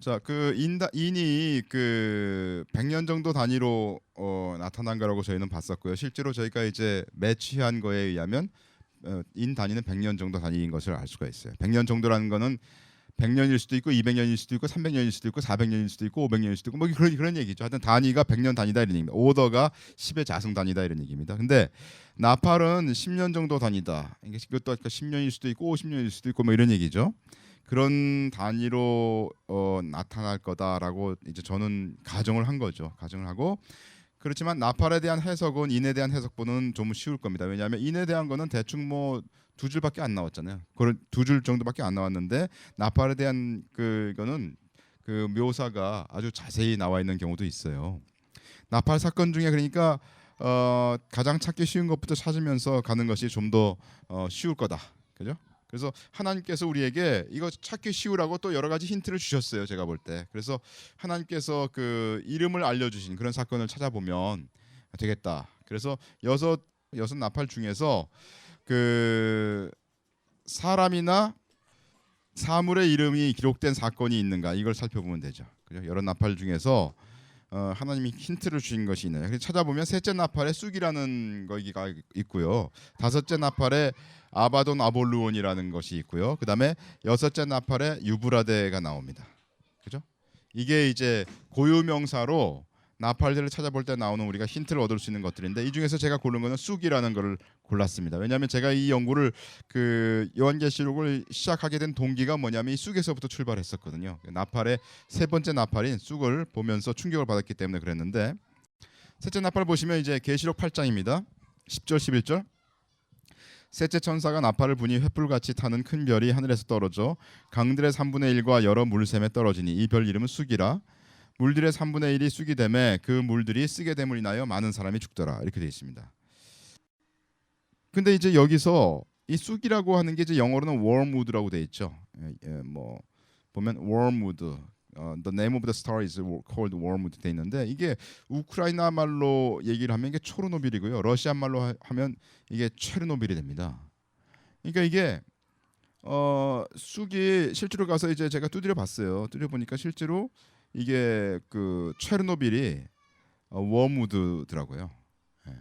자, 인이 그 100년 정도 단위로 나타난 거라고 저희는 봤었고요. 실제로 저희가 이제 매치한 거에 의하면 인 단위는 100년 정도 단위인 것을 알 수가 있어요. 100년 정도라는 거는 100년일 수도 있고 200년일 수도 있고 300년일 수도 있고 400년일 수도 있고 500년일 수도 있고 뭐 그런 얘기죠. 하여튼 단위가 100년 단위다 이런 얘기입니다. 오더가 10의 자승 단위다 이런 얘기입니다. 근데 나팔은 10년 정도 단위다. 이것도 10년일 수도 있고 50년일 수도 있고 뭐 이런 얘기죠. 그런 단위로 나타날 거다라고 이제 저는 가정을 한 거죠. 가정을 하고 그렇지만 나팔에 대한 해석은 인에 대한 해석보다는 좀 쉬울 겁니다. 왜냐하면 인에 대한 거는 대충 뭐 두 줄밖에 안 나왔잖아요. 그런 두 줄 정도밖에 안 나왔는데 나팔에 대한 그거는 그 묘사가 아주 자세히 나와 있는 경우도 있어요. 나팔 사건 중에 그러니까 가장 찾기 쉬운 것부터 찾으면서 가는 것이 좀 더 쉬울 거다. 그죠? 그래서 하나님께서 우리에게 이거 찾기 쉬우라고 또 여러 가지 힌트를 주셨어요. 제가 볼 때. 그래서 하나님께서 그 이름을 알려주신 그런 사건을 찾아보면 되겠다. 그래서 여섯 나팔 중에서 그 사람이나 사물의 이름이 기록된 사건이 있는가 이걸 살펴보면 되죠. 그죠? 여러 나팔 중에서 하나님이 힌트를 주신 것이 있나요? 그래서 찾아보면 셋째 나팔에 쑥이라는 거기가 있고요. 다섯째 나팔에 아바돈 아볼루온이라는 것이 있고요. 그다음에 여섯째 나팔에 유브라데가 나옵니다. 그죠? 이게 이제 고유명사로 나팔들을 찾아볼 때 나오는 우리가 힌트를 얻을 수 있는 것들인데 이 중에서 제가 고른 거는 쑥이라는 거를 골랐습니다. 왜냐하면 제가 이 연구를 그 요한계시록을 시작하게 된 동기가 뭐냐면 이 쑥에서부터 출발했었거든요. 나팔의 세 번째 나팔인 쑥을 보면서 충격을 받았기 때문에 그랬는데 셋째 나팔 보시면 이제 계시록 8장입니다. 10절 11절 셋째 천사가 나팔을 부니 횃불같이 타는 큰 별이 하늘에서 떨어져 강들의 3분의 1과 여러 물샘에 떨어지니 이 별 이름은 쑥이라 물들의 3분의 1이 쑥이 되매 그 물들이 쓰게 됨을 인하여 많은 사람이 죽더라 이렇게 되어 있습니다. 근데 이제 여기서 이 쑥이라고 하는 게 이제 영어로는 wormwood라고 되어 있죠. 뭐 보면 wormwood, the name of the star is called wormwood 되어 있는데 이게 우크라이나 말로 얘기를 하면 이게 초르노빌이고요. 러시아 말로 하면 이게 체르노빌이 됩니다. 그러니까 이게 쑥이 실제로 가서 이제 제가 두드려 봤어요. 두드려 보니까 실제로 이게 그 체르노빌이 워무드더라고요. 예.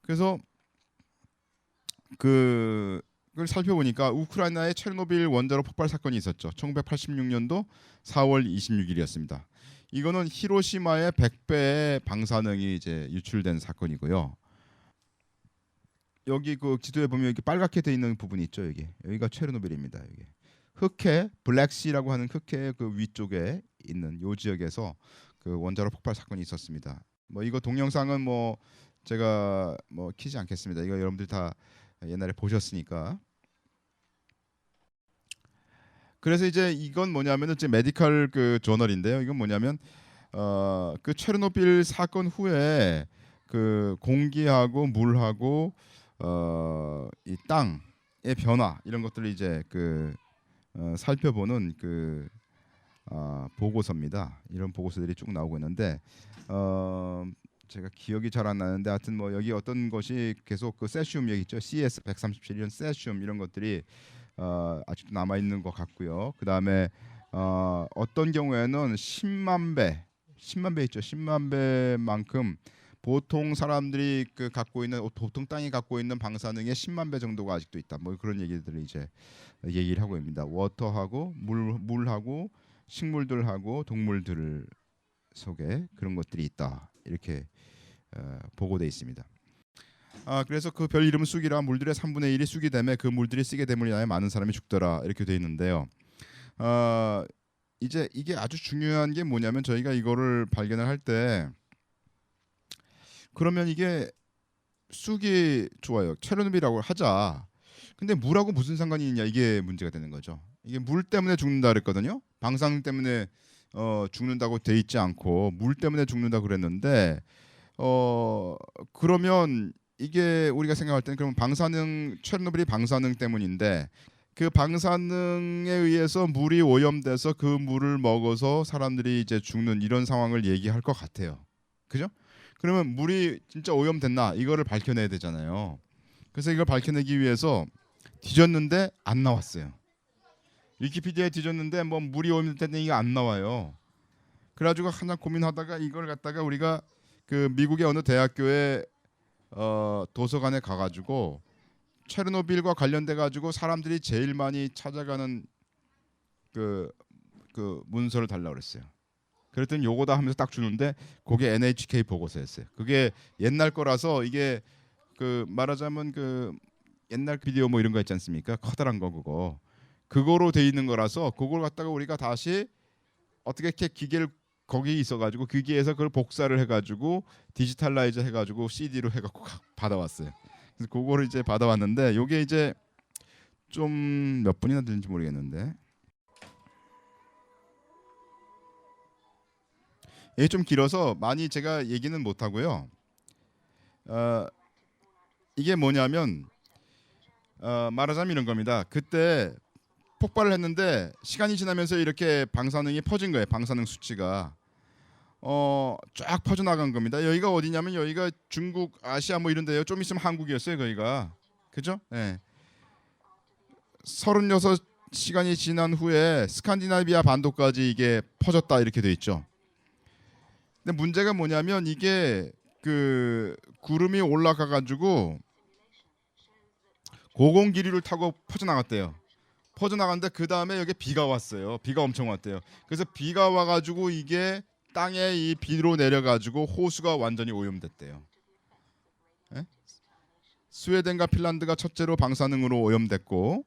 그래서 그걸 살펴보니까 우크라이나의 체르노빌 원자로 폭발 사건이 있었죠. 1986년도 4월 26일이었습니다. 이거는 히로시마의 100배의 방사능이 이제 유출된 사건이고요. 여기 그 지도에 보면 이렇게 빨갛게 돼 있는 부분이 있죠. 여기가 체르노빌입니다. 여기. 흑해 블랙시라고 하는 흑해 그 위쪽에 있는 요 지역에서 그 원자로 폭발 사건이 있었습니다. 뭐 이거 동영상은 뭐 제가 뭐 키지 않겠습니다. 이거 여러분들 다 옛날에 보셨으니까. 그래서 이제 이건 뭐냐면은 이제 메디컬 그 저널인데요. 이건 뭐냐면 그 체르노빌 사건 후에 그 공기하고 물하고 이 땅의 변화 이런 것들을 이제 그 살펴보는 그 보고서입니다. 이런 보고서들이 쭉 나오고 있는데 제가 기억이 잘 안 나는데 하여튼 뭐 여기 어떤 것이 계속 그 세슘 얘기 있죠. CS 137 이런 세슘 이런 것들이 아직도 남아 있는 것 같고요. 그다음에 어떤 경우에는 10만 배 있죠. 10만 배만큼 보통 사람들이 그 갖고 있는 보통 땅이 갖고 있는 방사능의 10만 배 정도가 아직도 있다. 뭐 그런 얘기들을 이제 얘기를 하고 있습니다. 워터하고 물하고 식물들하고 동물들 속에 그런 것들이 있다. 이렇게 보고돼 있습니다. 그래서 그 별 이름은 쑥이라 물들의 3분의 1이 쑥이 되매 그 물들이 쓰게 됨을 인하여 많은 사람이 죽더라. 이렇게 돼 있는데요. 이제 이게 아주 중요한 게 뭐냐면 저희가 이거를 발견을 할 때 그러면 이게 쑥이 좋아요. 체르노빌이라고 하자. 근데 물하고 무슨 상관이 있냐 이게 문제가 되는 거죠. 이게 물 때문에 죽는다 그랬거든요. 방사능 때문에 죽는다고 돼 있지 않고 물 때문에 죽는다 그랬는데 그러면 이게 우리가 생각할 때는 그러면 방사능 체르노빌이 방사능 때문인데 그 방사능에 의해서 물이 오염돼서 그 물을 먹어서 사람들이 이제 죽는 이런 상황을 얘기할 것 같아요. 그죠? 그러면 물이 진짜 오염됐나 이거를 밝혀내야 되잖아요. 그래서 이걸 밝혀내기 위해서 뒤졌는데 안 나왔어요. 위키피디아에 뒤졌는데 뭐 물이 오염됐다는 얘기가 안 나와요. 그래가지고 한참 고민하다가 이걸 갖다가 우리가 그 미국의 어느 대학교에 도서관에 가가지고 체르노빌과 관련돼 가지고 사람들이 제일 많이 찾아가는 그 문서를 달라고 그랬어요. 그랬더니 요거다 하면서 딱 주는데 그게 NHK 보고서였어요. 그게 옛날 거라서 이게 그 말하자면 그 옛날 비디오 뭐 이런 거 있지 않습니까? 커다란 거 그거로 돼 있는 거라서 그걸 갖다가 우리가 다시 어떻게 이렇게 기계를 거기 있어가지고 기계에서 그걸 복사를 해가지고 디지털라이저 해가지고 CD로 해갖고 받아왔어요. 그래서 그거를 이제 받아왔는데 요게 이제 좀 몇 분이나 되는지 모르겠는데 이게 좀 길어서 많이 제가 얘기는 못 하고요. 이게 뭐냐면 말하자면 이런 겁니다. 그때 폭발을 했는데 시간이 지나면서 이렇게 방사능이 퍼진 거예요. 방사능 수치가 쫙 퍼져나간 겁니다. 여기가 어디냐면 여기가 중국, 아시아 뭐 이런 데요. 좀 있으면 한국이었어요. 거기가. 그죠? 네. 36시간이 지난 후에 스칸디나비아 반도까지 이게 퍼졌다 이렇게 돼 있죠. 근데 문제가 뭐냐면 이게 그 구름이 올라가 가지고 고공기류를 타고 퍼져나갔대요. 퍼져나갔는데 그 다음에 여기 비가 왔어요. 비가 엄청 왔대요. 그래서 비가 와가지고 이게 땅에 이 비로 내려가지고 호수가 완전히 오염됐대요. 예? 스웨덴과 핀란드가 첫째로 방사능으로 오염됐고,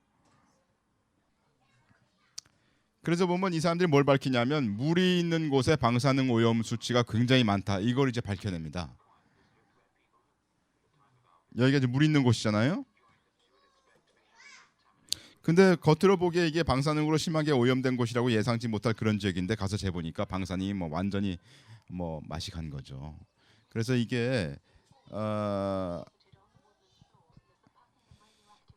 그래서 보면 이 사람들이 뭘 밝히냐면 물이 있는 곳에 방사능 오염 수치가 굉장히 많다. 이걸 이제 밝혀냅니다. 여기가 이제 물 있는 곳이잖아요. 근데 겉으로 보기에 이게 방사능으로 심하게 오염된 곳이라고 예상치 못할 그런 지역인데 가서 재보니까 방사능이 뭐 완전히 뭐 맛이 간 거죠. 그래서 이게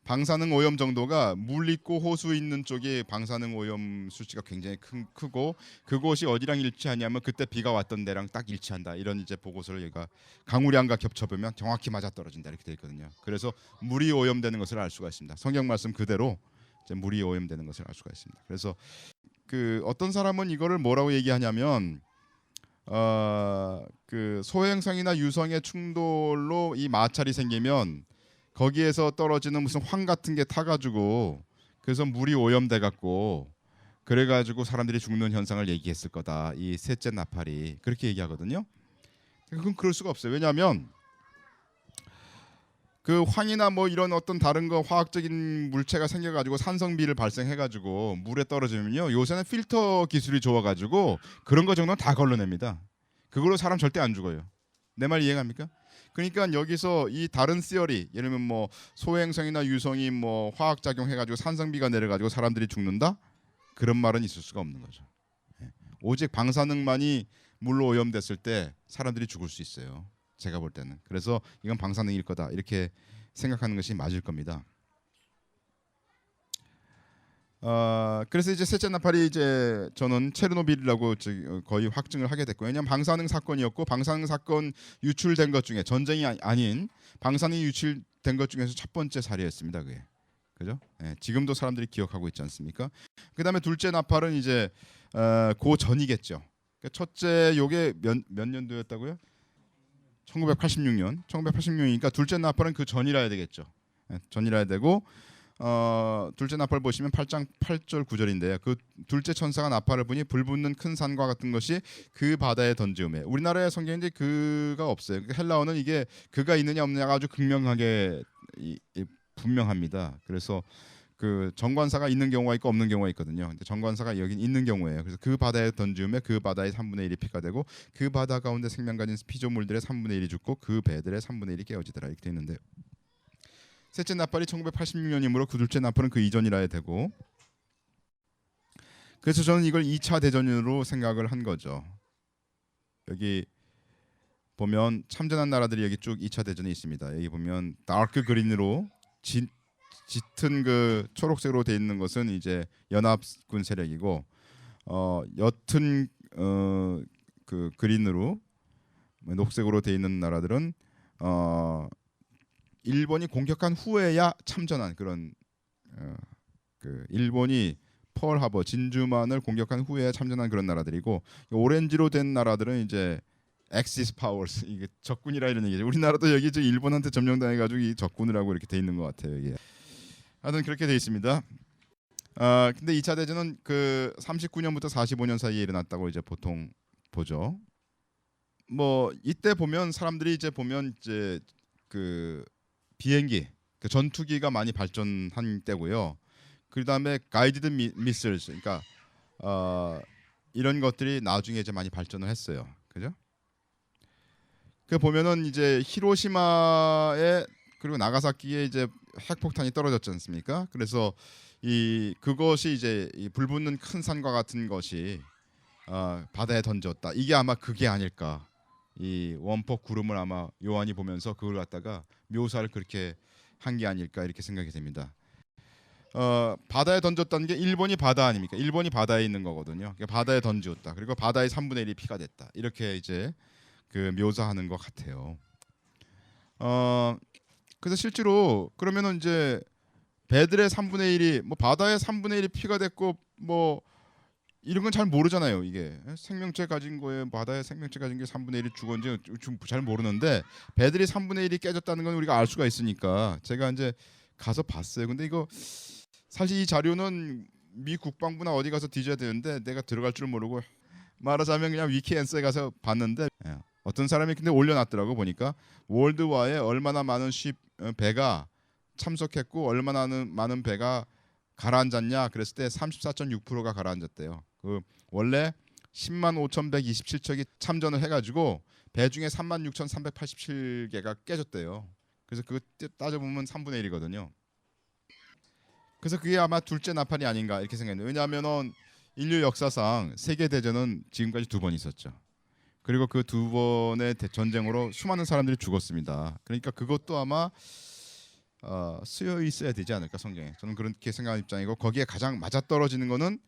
방사능 오염 정도가 물 있고 호수 있는 쪽이 방사능 오염 수치가 굉장히 크고 그곳이 어디랑 일치하냐면 그때 비가 왔던 데랑 딱 일치한다. 이런 이제 보고서를 얘가 강우량과 겹쳐보면 정확히 맞아떨어진다 이렇게 돼 있거든요. 그래서 물이 오염되는 것을 알 수가 있습니다. 성경 말씀 그대로 이제 물이 오염되는 것을 알 수가 있습니다. 그래서 그 어떤 사람은 이거를 뭐라고 얘기하냐면 그 소행성이나 유성의 충돌로 이 마찰이 생기면 거기에서 떨어지는 무슨 황 같은 게 타가지고 그래서 물이 오염돼 갖고 그래가지고 사람들이 죽는 현상을 얘기했을 거다. 이 셋째 나팔이 그렇게 얘기하거든요. 그건 그럴 수가 없어요. 왜냐하면 그 황이나 뭐 이런 어떤 다른 거 화학적인 물체가 생겨가지고 산성비를 발생해가지고 물에 떨어지면요. 요새는 필터 기술이 좋아가지고 그런 거 정도는 다 걸러냅니다. 그걸로 사람 절대 안 죽어요. 내 말 이해갑니까? 그러니까 여기서 이 다른 시어리, 예를 들면 뭐 소행성이나 유성이 뭐 화학 작용해가지고 산성비가 내려가지고 사람들이 죽는다 그런 말은 있을 수가 없는 거죠. 오직 방사능만이 물로 오염됐을 때 사람들이 죽을 수 있어요. 제가 볼 때는. 그래서 이건 방사능일 거다 이렇게 생각하는 것이 맞을 겁니다. 그래서 이제 셋째 나팔이 이제 저는 체르노빌이라고 거의 확증을 하게 됐고, 왜냐하면 방사능 사건이었고 방사능 사건 유출된 것 중에 전쟁이 아닌 방사능이 유출된 것 중에서 첫 번째 사례였습니다. 그게 그죠? 예, 지금도 사람들이 기억하고 있지 않습니까? 그다음에 둘째 나팔은 이제 그 전이겠죠. 그러니까 첫째 요게 몇 년도였다고요? 1986년. 1986년이니까 둘째 나팔은 그 전이라 해야 되겠죠. 예, 전이라 해야 되고. 둘째 나팔 보시면 8장 8절 9절인데요. 그 둘째 천사가 나팔을 부니 불붙는 큰 산과 같은 것이 그 바다에 던지음에. 우리나라의 성경인데 그가 없어요. 헬라어는 이게 그가 있느냐 없느냐가 아주 극명하게 분명합니다. 그래서 그 정관사가 있는 경우가 있고 없는 경우가 있거든요. 근데 정관사가 여긴 있는 경우예요. 그래서 그 바다에 던지음에 그 바다의 3분의 1이 피가 되고 그 바다 가운데 생명 가진 피조물들의 3분의 1이 죽고 그 배들의 3분의 1이 깨어지더라 이렇게 돼 있는데. 셋째 나팔이 1986년이므로 그 둘째 나팔은 그 이전이라 해야 되고, 그래서 저는 이걸 2차 대전으로 생각을 한 거죠. 여기 보면 참전한 나라들이 여기 쭉 2차 대전이 있습니다. 여기 보면 다크 그린으로 짙은 그 초록색으로 돼 있는 것은 이제 연합군 세력이고, 옅은 그 그린으로 녹색으로 돼 있는 나라들은 일본이 공격한 후에야 참전한 그런 그 일본이 펄하버 진주만을 공격한 후에 참전한 그런 나라들이고, 오렌지로 된 나라들은 이제 엑시스 파워스, 이게 적군이라 이런 얘기죠. 우리나라도 여기 저 일본한테 점령당해가지고 이 적군이라고 이렇게 돼 있는 것 같아요. 이게 하여튼 그렇게 돼 있습니다. 근데 2차 대전은 그 39년부터 45년 사이에 일어났다고 이제 보통 보죠. 뭐 이때 보면 사람들이 이제 보면 이제 그 비행기, 그 전투기가 많이 발전한 때고요. 그 다음에 가이디드 미슬스, 그러니까 이런 것들이 나중에 이제 많이 발전을 했어요. 그죠? 그 보면은 이제 히로시마에 그리고 나가사키에 이제 핵폭탄이 떨어졌지 않습니까? 그래서 이 그것이 이제 이 불붙는 큰 산과 같은 것이 바다에 던졌다. 이게 아마 그게 아닐까. 이 원폭 구름을 아마 요한이 보면서 그걸 갖다가 묘사를 그렇게 한 게 아닐까 이렇게 생각이 됩니다. 바다에 던졌다는 게 일본이 바다 아닙니까? 일본이 바다에 있는 거거든요. 그러니까 바다에 던졌다. 그리고 바다의 3분의 1이 피가 됐다. 이렇게 이제 그 묘사하는 것 같아요. 그래서 실제로 그러면은 이제 배들의 3분의 1이 뭐 바다의 3분의 1이 피가 됐고 뭐 이런 건 잘 모르잖아요. 이게 생명체 가진 거에 바다에 생명체 가진 게 3분의 1이 죽었는지 잘 모르는데 배들이 3분의 1이 깨졌다는 건 우리가 알 수가 있으니까 제가 이제 가서 봤어요. 근데 이거 사실 이 자료는 미 국방부나 어디 가서 뒤져야 되는데 내가 들어갈 줄 모르고 말하자면 그냥 위키앤스에 가서 봤는데 어떤 사람이 근데 올려놨더라고. 보니까 월드와에 얼마나 많은 배가 참석했고 얼마나 많은 배가 가라앉았냐 그랬을 때 34.6%가 가라앉았대요. 그 원래 10만 5,127척이 참전을 해가지고 배 중에 36,387개가 깨졌대요. 그래서 그거 따져보면 3분의 1이거든요. 그래서 그게 아마 둘째 나팔이 아닌가 이렇게 생각해요. 왜냐하면은 인류 역사상 세계 대전은 지금까지 2번 있었죠. 그리고 그 2번의 전쟁으로 수많은 사람들이 죽었습니다. 그러니까 그것도 아마 쓰여 있어야 되지 않을까 성경에. 저는 그렇게 생각하는 입장이고 거기에 가장 맞아떨어지는 거는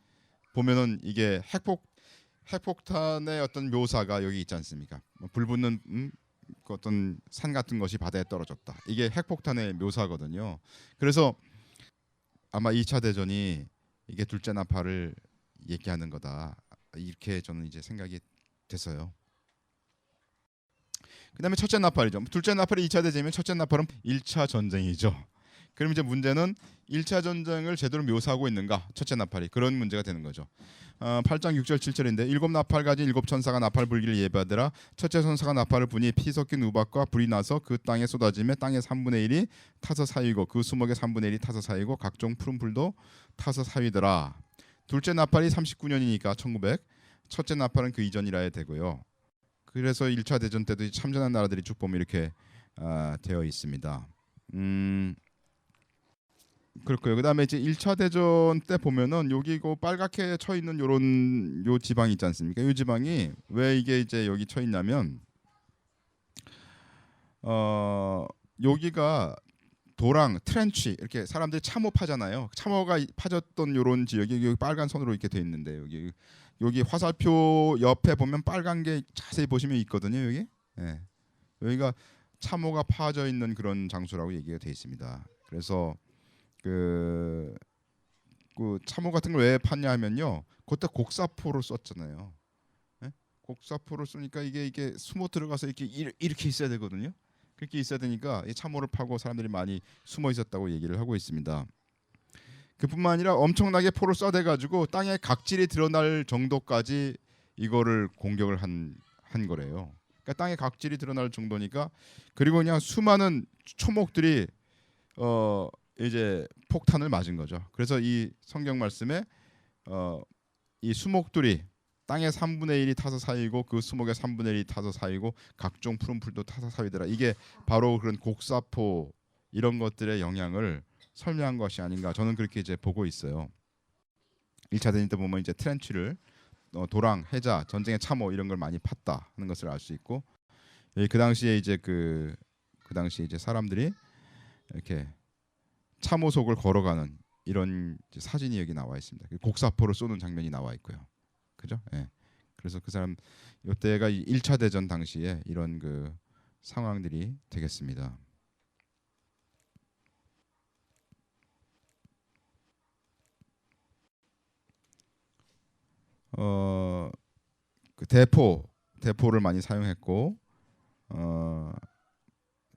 보면은 이게 핵폭탄의 어떤 묘사가 여기 있지 않습니까? 불붙는 그 어떤 산 같은 것이 바다에 떨어졌다. 이게 핵폭탄의 묘사거든요. 그래서 아마 2차 대전이 이게 둘째 나팔을 얘기하는 거다. 이렇게 저는 이제 생각이 됐어요. 그다음에 첫째 나팔이죠. 둘째 나팔이 2차 대전이면 첫째 나팔은 1차 전쟁이죠. 그럼 이제 문제는 1차 전쟁을 제대로 묘사하고 있는가? 첫째 나팔이 그런 문제가 되는 거죠. 8장 6절 7절인데 일곱 나팔 가진 일곱 천사가 나팔 불기를 예배하더라. 첫째 천사가 나팔을 부니 피 섞인 우박과 불이 나서 그 땅에 쏟아지며 땅의 3분의 1이 타서 사이고 그 수목의 3분의 1이 타서 사이고 각종 푸른 풀도 타서 사이더라. 둘째 나팔이 39년이니까 1900. 첫째 나팔은 그 이전이라 해야 되고요. 그래서 1차 대전 때도 참전한 나라들이 쭉 보면 이렇게 되어 있습니다. 그렇고요. 그다음에 이제 1차 대전 때 보면은 여기 그 빨갛게 쳐 있는 요런 요 지방이 있지 않습니까? 요 지방이 왜 이게 이제 여기 쳐 있냐면 여기가 도랑, 트렌치 이렇게 사람들이 참호 파잖아요. 참호가 파졌던 요런 지역이 여기 빨간 선으로 이렇게 돼 있는데 여기 화살표 옆에 보면 빨간 게 자세히 보시면 있거든요. 여기 여기가 참호가 파져 있는 그런 장소라고 얘기가 돼 있습니다. 그래서 그 참호 같은 걸 왜 팠냐 하면요. 그때 곡사포를 썼잖아요. 곡사포를 쏘니까 이게 숨어 들어가서 이렇게 있어야 되거든요. 그렇게 있어야 되니까 이 참호를 파고 사람들이 많이 숨어 있었다고 얘기를 하고 있습니다. 그뿐만 아니라 엄청나게 포를 쏴대 가지고 땅에 각질이 드러날 정도까지 이거를 공격을 한 거래요. 그러니까 땅에 각질이 드러날 정도니까 그리고 그냥 수많은 초목들이 이제 폭탄을 맞은 거죠. 그래서 이 성경 말씀에 이 수목들이 땅의 3분의 1이 타서 사이고 그 수목의 3분의 1이 타서 사이고 각종 푸른 풀도 타서 사이더라. 이게 바로 그런 곡사포 이런 것들의 영향을 설명한 것이 아닌가 저는 그렇게 이제 보고 있어요. 1차 대전 때 보면 이제 트렌치를 도랑, 해자, 전쟁의 참호 이런 걸 많이 팠다 하는 것을 알 수 있고 그 당시에 이제 그 당시에 이제 사람들이 이렇게 참호 속을 걸어가는 이런 사진이 여기 나와 있습니다. 곡사포를 쏘는 장면이 나와 있고요. 그죠? 예. 그래서 그 사람 이때가 1차 대전 당시에 이런 그 상황들이 되겠습니다. 그 대포를 많이 사용했고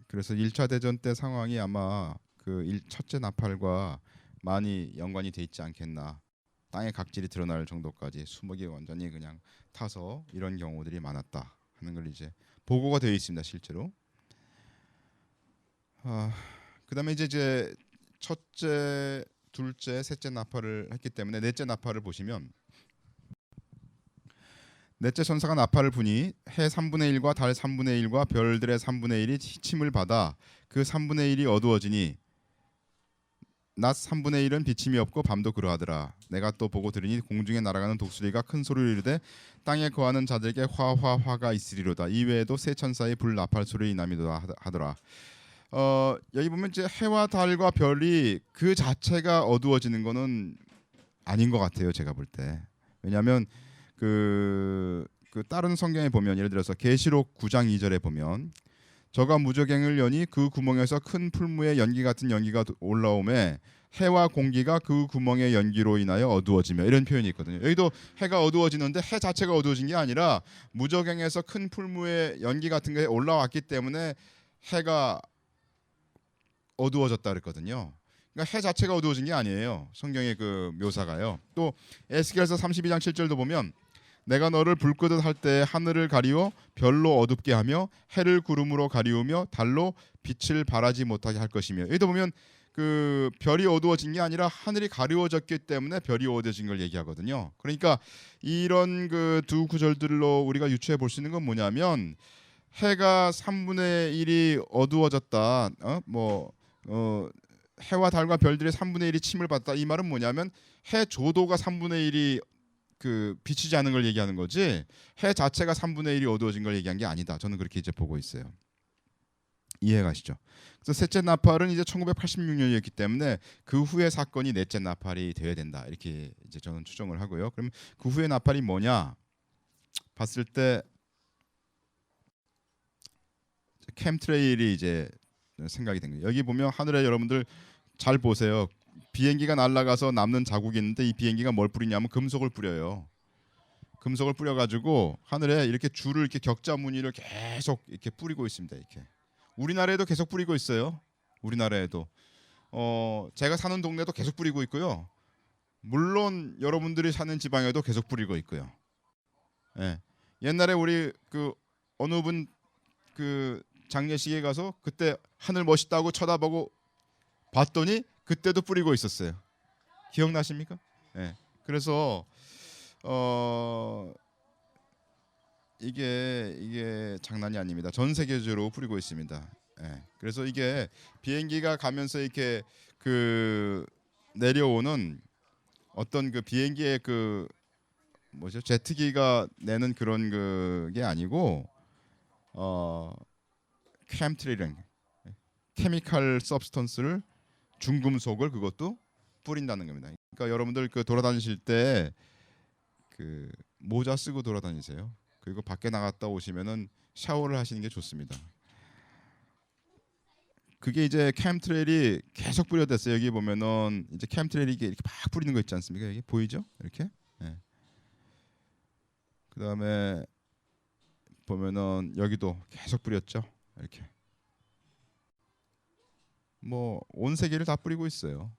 그래서 1차 대전 때 상황이 아마 그 첫째 나팔과 많이 연관이 돼 있지 않겠나. 땅의 각질이 드러날 정도까지 수목이 완전히 그냥 타서 이런 경우들이 많았다 하는 걸 이제 보고가 되어 있습니다, 실제로. 그다음에 이제 첫째, 둘째, 셋째 나팔을 했기 때문에 넷째 나팔을 보시면 넷째 천사가 나팔을 부니 해 3분의 1과 달 3분의 1과 별들의 3분의 1이 힘을 받아 그 3분의 1이 어두워지니 낮 3분의 1은 비침이 없고 밤도 그러하더라. 내가 또 보고 들으니 공중에 날아가는 독수리가 큰 소리로 이르되 땅에 거하는 자들에게 화가 있으리로다. 이외에도 세 천사의 불 나팔 소리 나미도다 하더라. 여기 보면 이제 해와 달과 별이 그 자체가 어두워지는 거는 아닌 것 같아요, 제가 볼 때. 왜냐하면 그 다른 성경에 보면 예를 들어서 계시록 9장 2절에 보면 저가 무저갱을 여니 그 구멍에서 큰 풀무에 연기 같은 연기가 올라오매 해와 공기가 그 구멍의 연기로 인하여 어두워지며 이런 표현이 있거든요. 여기도 해가 어두워지는데 해 자체가 어두워진 게 아니라 무저갱에서 큰 풀무에 연기 같은 게 올라왔기 때문에 해가 어두워졌다 그랬거든요. 그러니까 해 자체가 어두워진 게 아니에요. 성경의 그 묘사가요. 또 에스겔서 32장 7절도 보면 내가 너를 불 끄듯 할 때 하늘을 가리워 별로 어둡게 하며 해를 구름으로 가리우며 달로 빛을 발하지 못하게 할 것이며 여기도 보면 그 별이 어두워진 게 아니라 하늘이 가리워졌기 때문에 별이 어두워진 걸 얘기하거든요. 그러니까 이런 그 두 구절들로 우리가 유추해 볼 수 있는 건 뭐냐면 해가 3분의 1이 어두워졌다. 해와 달과 별들의 3분의 1이 침을 받다. 이 말은 뭐냐면 해 조도가 3분의 1이 그 비치지 않은 걸 얘기하는 거지 해 자체가 3분의 1이 어두워진 걸 얘기한 게 아니다. 저는 그렇게 이제 보고 있어요. 이해가시죠? 그래서 셋째 나팔은 이제 1986년이었기 때문에 그 후에 사건이 넷째 나팔이 되어야 된다. 이렇게 이제 저는 추정을 하고요. 그럼 그 후에 나팔이 뭐냐? 봤을 때 캠트레일이 이제 생각이 된 거예요. 여기 보면 하늘에 여러분들 잘 보세요. 비행기가 날아가서 남는 자국이 있는데 이 비행기가 뭘 뿌리냐면 금속을 뿌려요. 금속을 뿌려가지고 하늘에 이렇게 줄을 이렇게 격자 무늬를 계속 이렇게 뿌리고 있습니다. 이렇게 우리나라에도 계속 뿌리고 있어요. 우리나라에도 제가 사는 동네도 계속 뿌리고 있고요. 물론 여러분들이 사는 지방에도 계속 뿌리고 있고요. 예. 옛날에 우리 그 어느 분 그 장례식에 가서 그때 하늘 멋있다고 쳐다보고 봤더니 그때도 뿌리고 있었어요. 기억나십니까? 예. 그래서 이게 장난이 아닙니다. 전 세계적으로 뿌리고 있습니다. 예. 그래서 이게 비행기가 가면서 이렇게 그 내려오는 어떤 그 비행기의 그 뭐죠? 제트기가 내는 그런 그게 아니고 캠트레일링 케미컬 서브스턴스를 중금속을 그것도 뿌린다는 겁니다. 그러니까 여러분들 그 돌아다니실 때 그 모자 쓰고 돌아다니세요. 그리고 밖에 나갔다 오시면은 샤워를 하시는 게 좋습니다. 그게 이제 캠트레일이 계속 뿌려댔어요. 여기 보면은 이제 캠트레일이 이렇게 막 뿌리는 거 있지 않습니까? 여기 보이죠? 이렇게. 네. 그다음에 보면은 여기도 계속 뿌렸죠. 이렇게. 뭐 온 세계를 다 뿌리고 있어요.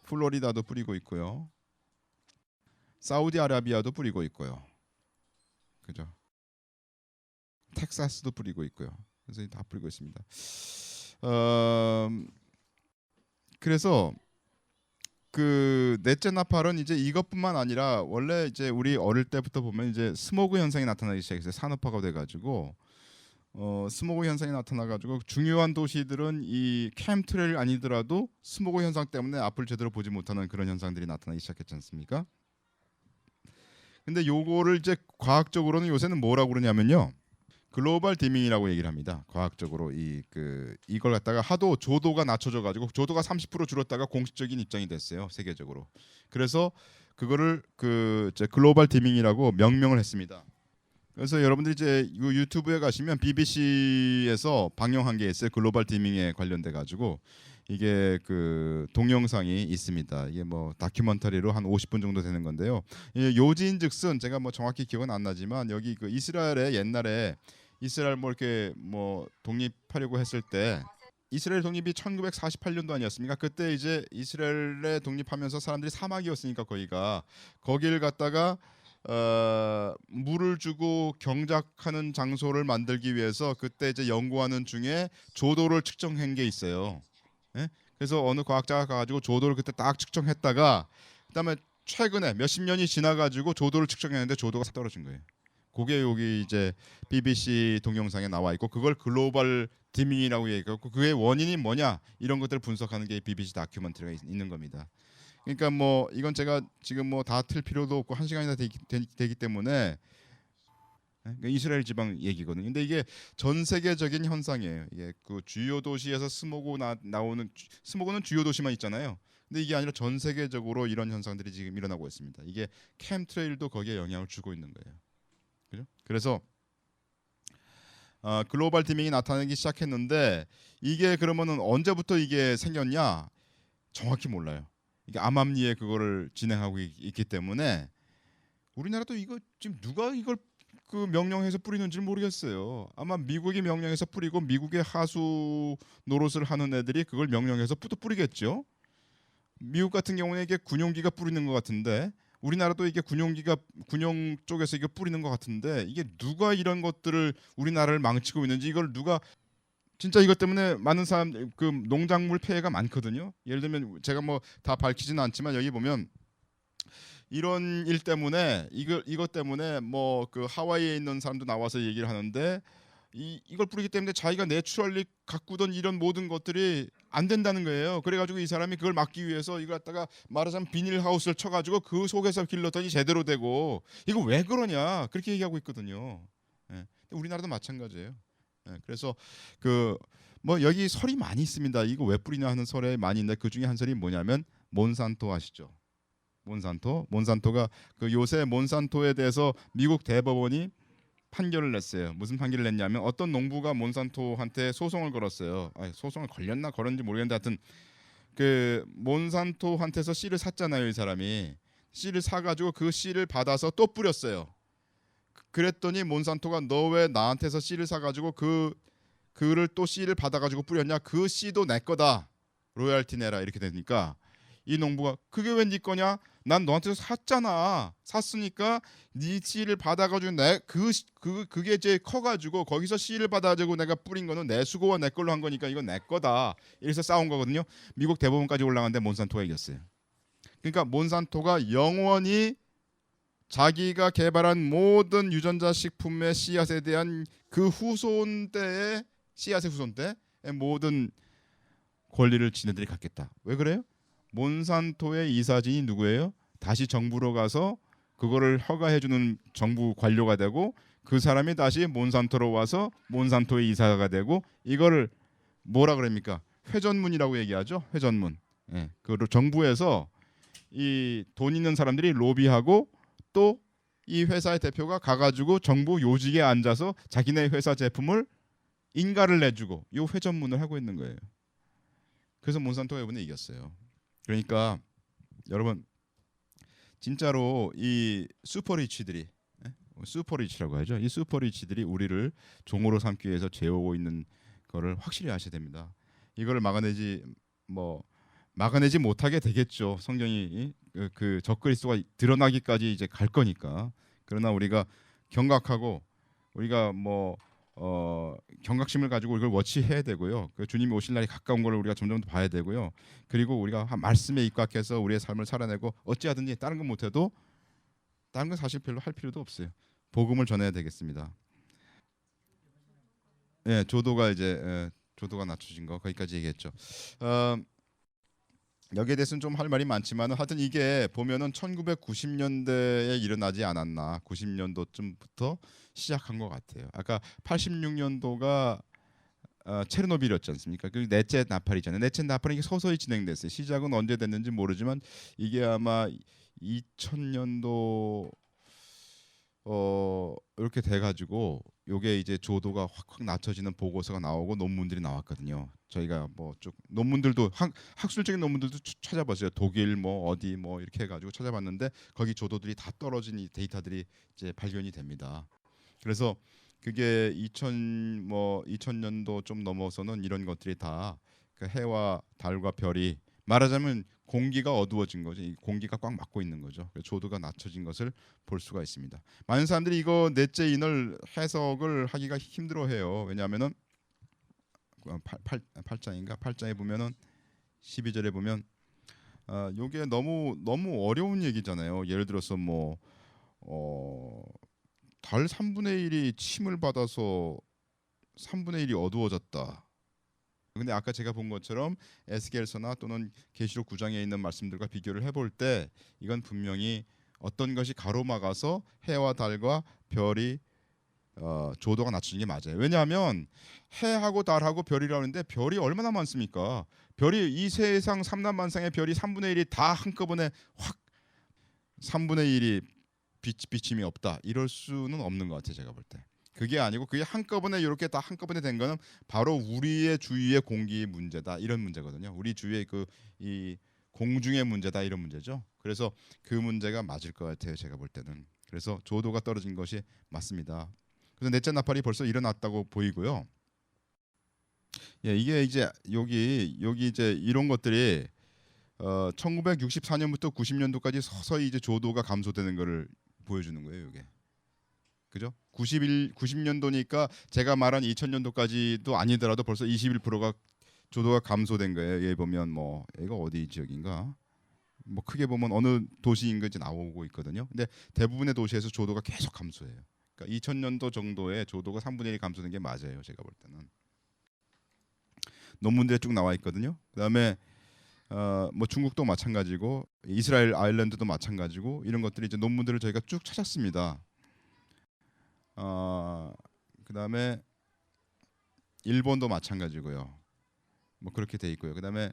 플로리다도 뿌리고 있고요. 사우디아라비아도 뿌리고 있고요. 그죠? 텍사스도 뿌리고 있고요. 그래서 다 뿌리고 있습니다. 그래서 그 넷째 나팔은 이제 이것뿐만 아니라 원래 이제 우리 어릴 때부터 보면 이제 스모그 현상이 나타나기 시작했어요. 산업화가 돼가지고 스모그 현상이 나타나가지고 중요한 도시들은 이 캠트레일 아니더라도 스모그 현상 때문에 앞을 제대로 보지 못하는 그런 현상들이 나타나기 시작했지 않습니까? 근데 요거를 이제 과학적으로는 요새는 뭐라고 그러냐면요. 글로벌 디밍이라고 얘기를 합니다. 과학적으로 이걸 갖다가 하도 조도가 낮춰져 가지고 조도가 30% 줄었다가 공식적인 입장이 됐어요. 세계적으로. 그래서 그거를 그 글로벌 디밍이라고 명명을 했습니다. 그래서 여러분들이 이제 이 유튜브에 가시면 BBC에서 방영한 게 있어요. 글로벌 디밍에 관련돼 가지고 이게 그 동영상이 있습니다. 이게 뭐 다큐멘터리로 한 50분 정도 되는 건데요. 이 요지인즉슨 제가 뭐 정확히 기억은 안 나지만 여기 그 이스라엘의 옛날에 이스라엘 뭐 이렇게 뭐 독립하려고 했을 때 이스라엘 독립이 1948년도 아니었습니까? 그때 이제 이스라엘에 독립하면서 사람들이 사막이었으니까 거기를 갖다가 물을 주고 경작하는 장소를 만들기 위해서 그때 이제 연구하는 중에 조도를 측정한 게 있어요. 예? 그래서 어느 과학자가 가가지고 조도를 그때 딱 측정했다가 그다음에 최근에 몇십 년이 지나가지고 조도를 측정했는데 조도가 떨어진 거예요. 그게 여기 이제 BBC 동영상에 나와 있고 그걸 글로벌 디밍이라고 얘기하고 그의 원인이 뭐냐 이런 것들을 분석하는 게 BBC 다큐멘터리가 있는 겁니다. 그러니까 뭐 이건 제가 지금 뭐 다 틀 필요도 없고 한 시간이나 되기 때문에 그러니까 이스라엘 지방 얘기거든요. 근데 이게 전 세계적인 현상이에요. 이게 그 주요 도시에서 나오는 스모그는 주요 도시만 있잖아요. 근데 이게 아니라 전 세계적으로 이런 현상들이 지금 일어나고 있습니다. 이게 캠트레일도 거기에 영향을 주고 있는 거예요. 그죠? 그래서 글로벌 디밍이 나타나기 시작했는데 이게 그러면은 언제부터 이게 생겼냐? 정확히 몰라요. 이게 암암리에 그거를 진행하고 있기 때문에 우리나라도 이거 지금 누가 이걸 그 명령해서 뿌리는지 모르겠어요. 아마 미국이 명령해서 뿌리고 미국의 하수 노릇을 하는 애들이 그걸 명령해서 또 뿌리겠죠. 미국 같은 경우는 이게 군용기가 뿌리는 것 같은데 우리나라도 이게 군용 쪽에서 이게 뿌리는 것 같은데 이게 누가 이런 것들을 우리나라를 망치고 있는지 이걸 누가 진짜 이것 때문에 많은 사람 그 농작물 폐해가 많거든요. 예를 들면 제가 뭐 다 밝히지는 않지만 여기 보면 이런 일 때문에 이것 때문에 뭐 그 하와이에 있는 사람도 나와서 얘기를 하는데 이걸 뿌리기 때문에 자기가 내추럴리 가꾸던 이런 모든 것들이 안 된다는 거예요. 그래가지고 이 사람이 그걸 막기 위해서 이걸 갖다가 말하자면 비닐하우스를 쳐가지고 그 속에서 길렀더니 제대로 되고 이거 왜 그러냐 그렇게 얘기하고 있거든요. 예. 우리나라도 마찬가지예요. 예. 그래서 그 뭐 여기 설이 많이 있습니다. 이거 왜 뿌리냐 하는 설이 많이 있는데 그 중에 한 설이 뭐냐면 몬산토 아시죠? 몬산토가 그 요새 몬산토에 대해서 미국 대법원이 판결을 냈어요. 무슨 판결을 냈냐면 어떤 농부가 몬산토한테 소송을 걸었어요. 소송을 걸렸나 걸었는지 모르겠는데 하여튼 그 몬산토한테서 씨를 샀잖아요. 이 사람이 씨를 사가지고 그 씨를 받아서 또 뿌렸어요. 그랬더니 몬산토가 너 왜 나한테서 씨를 사가지고 그를 또 씨를 받아가지고 뿌렸냐? 그 씨도 내 거다. 로열티 내라 이렇게 되니까 이 농부가 그게 왜 네 거냐? 난 너한테서 샀잖아. 샀으니까 네 씨를 받아가지고 그게 이제 커가지고 거기서 씨를 받아가지고 내가 뿌린 거는 내 수고와 내 걸로 한 거니까 이건 내 거다. 이래서 싸운 거거든요. 미국 대법원까지 올라갔는데 몬산토가 이겼어요. 그러니까 몬산토가 영원히 자기가 개발한 모든 유전자 식품의 씨앗에 대한 그 후손 때의 씨앗의 후손 때의 모든 권리를 지네들이 갖겠다. 왜 그래요? 몬산토의 이사진이 누구예요? 다시 정부로 가서 그거를 허가해주는 정부 관료가 되고 그 사람이 다시 몬산토로 와서 몬산토의 이사가 되고 이거를 뭐라 그럽니까? 회전문이라고 얘기하죠. 회전문. 예, 그걸 정부에서 이 돈 있는 사람들이 로비하고 또 이 회사의 대표가 가가지고 정부 요직에 앉아서 자기네 회사 제품을 인가를 내주고 이 회전문을 하고 있는 거예요. 그래서 몬산토가 이번에 이겼어요. 그러니까 여러분 진짜로 이 슈퍼리치들이 슈퍼리치라고 하죠. 이 슈퍼리치들이 우리를 종으로 삼기 위해서 재우고 있는 거를 확실히 아셔야 됩니다. 이거를 막아내지 못하게 되겠죠. 성경이 그 적그리스도가 드러나기까지 이제 갈 거니까. 그러나 우리가 경각하고 우리가 경각심을 가지고 이걸 워치해야 되고요. 그 주님이 오실 날이 가까운 걸 우리가 점점 더 봐야 되고요. 그리고 우리가 말씀에 입각해서 우리의 삶을 살아내고 어찌하든지 다른 건 못해도 다른 건 사실 별로 할 필요도 없어요. 복음을 전해야 되겠습니다. 예, 조도가 낮춰진 거 거기까지 얘기했죠. 여기에 대해서는 좀 할 말이 많지만 하여튼 이게 보면은 1990년대에 일어나지 않았나 90년도쯤부터 시작한 것 같아요. 아까 86년도가 체르노빌이었지 않습니까? 그 넷째 나팔이잖아요. 넷째 나팔이 이게 서서히 진행됐어요. 시작은 언제 됐는지 모르지만 이게 아마 2000년도 이렇게 돼가지고 요게 이제 조도가 확확 낮춰지는 보고서가 나오고 논문들이 나왔거든요. 저희가 뭐 쭉 논문들도 학술적인 논문들도 찾아봤어요. 독일 뭐 어디 뭐 이렇게 해가지고 찾아봤는데 거기 조도들이 다 떨어진 이 데이터들이 이제 발견이 됩니다. 그래서 그게 2000년도 좀 넘어서는 이런 것들이 다 그 해와 달과 별이 말하자면 공기가 어두워진 거죠. 이 공기가 꽉 막고 있는 거죠. 그래서 조도가 낮춰진 것을 볼 수가 있습니다. 많은 사람들이 이거 넷째 인을 해석을 하기가 힘들어해요. 왜냐하면은 8장인가 8장에 보면은 12절에 보면 요게 너무 어려운 얘기잖아요. 예를 들어서 뭐 달 3분의 1이 침을 받아서 3분의 1이 어두워졌다. 근데 아까 제가 본 것처럼 에스겔서나 또는 계시록 9장에 있는 말씀들과 비교를 해볼 때 이건 분명히 어떤 것이 가로막아서 해와 달과 별이 조도가 낮추는 게 맞아요. 왜냐하면 해하고 달하고 별이라고 하는데 별이 얼마나 많습니까? 별이 이 세상 삼남만상의 별이 3분의 1이 다 한꺼번에 확 3분의 1이 비침이 없다 이럴 수는 없는 것 같아요. 제가 볼 때. 그게 아니고 그게 한꺼번에 이렇게 다 한꺼번에 된 거는 바로 우리의 주위의 공기 문제다 이런 문제거든요. 우리 주위의 그 이 공중의 문제다 이런 문제죠. 그래서 그 문제가 맞을 것 같아요. 제가 볼 때는. 그래서 조도가 떨어진 것이 맞습니다. 그래서 넷째 나팔이 벌써 일어났다고 보이고요. 예, 이게 이제 여기 이제 이런 것들이 1964년부터 90년도까지 서서히 이제 조도가 감소되는 것을 보여주는 거예요. 이게. 그죠? 90년도니까 제가 말한 2000년도까지도 아니더라도 벌써 21%가 조도가 감소된 거예요. 얘 보면 뭐 얘가 어디 지역인가? 뭐 크게 보면 어느 도시인 건지 나오고 있거든요. 근데 대부분의 도시에서 조도가 계속 감소해요. 그러니까 2000년도 정도에 조도가 3분의 1이 감소된 게 맞아요. 제가 볼 때는. 논문들에 쭉 나와 있거든요. 그다음에 뭐 중국도 마찬가지고 이스라엘 아일랜드도 마찬가지고 이런 것들이 이제 논문들을 저희가 쭉 찾았습니다. 그다음에 일본도 마찬가지고요. 뭐 그렇게 돼 있고요. 그다음에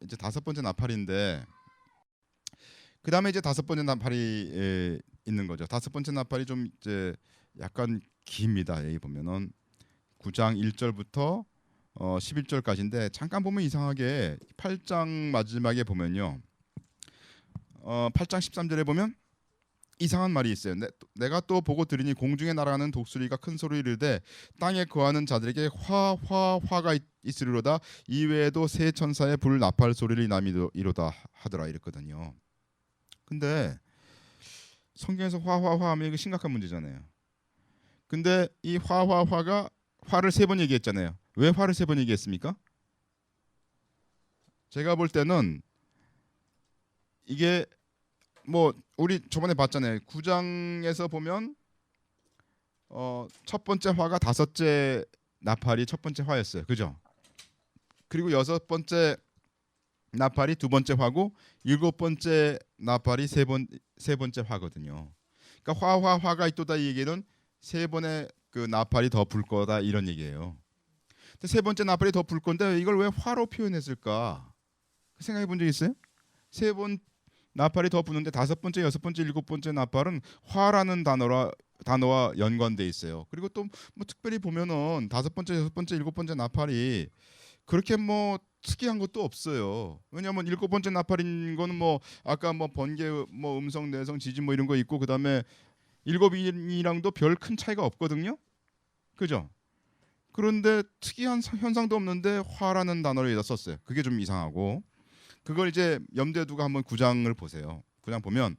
이제 다섯 번째 나팔인데 그다음에 이제 다섯 번째 나팔이 있는 거죠. 다섯 번째 나팔이 좀 이제 약간 깁니다. 여기 보면은 9장 1절부터 11절까지인데 잠깐 보면 이상하게 8장 마지막에 보면요. 8장 13절에 보면 이상한 말이 있어요. 내가 또 보고 들으니 공중에 날아가는 독수리가 큰 소리를 이르되 땅에 거하는 자들에게 화가 있으리로다. 이외에도 새 천사의 불 나팔 소리를 남이로다 하더라 이랬거든요. 근데 성경에서 하면 이거 심각한 문제잖아요. 근데 이 화가 화를 세 번 얘기했잖아요. 왜 화를 세 번 얘기했습니까? 제가 볼 때는 이게 뭐 우리 저번에 봤잖아요. 9장에서 보면 첫 번째 화가 다섯째 나팔이 첫 번째 화였어요. 그죠? 그리고 여섯 번째 나팔이 두 번째 화고 일곱 번째 나팔이 세 번째 화거든요. 그러니까 화가 있도다 이 얘기는 세 번의 그 나팔이 더 불 거다 이런 얘기예요. 근데 세 번째 나팔이 더 불 건데 이걸 왜 화로 표현했을까? 생각해 본 적 있어요? 세 번 나팔이 더 부는데 다섯 번째, 여섯 번째, 일곱 번째 나팔은 화라는 단어와 연관돼 있어요. 그리고 또 뭐 특별히 보면은 다섯 번째, 여섯 번째, 일곱 번째 나팔이 그렇게 뭐 특이한 것도 없어요. 왜냐하면 일곱 번째 나팔인 거는 뭐 아까 뭐 번개, 뭐 음성, 내성, 지진 뭐 이런 거 있고 그다음에 일곱이랑도 별 큰 차이가 없거든요. 그죠? 그런데 특이한 현상도 없는데 화라는 단어를 여기다 썼어요. 그게 좀 이상하고 그걸 이제 염두에 두고 한번 9장을 보세요. 9장 보면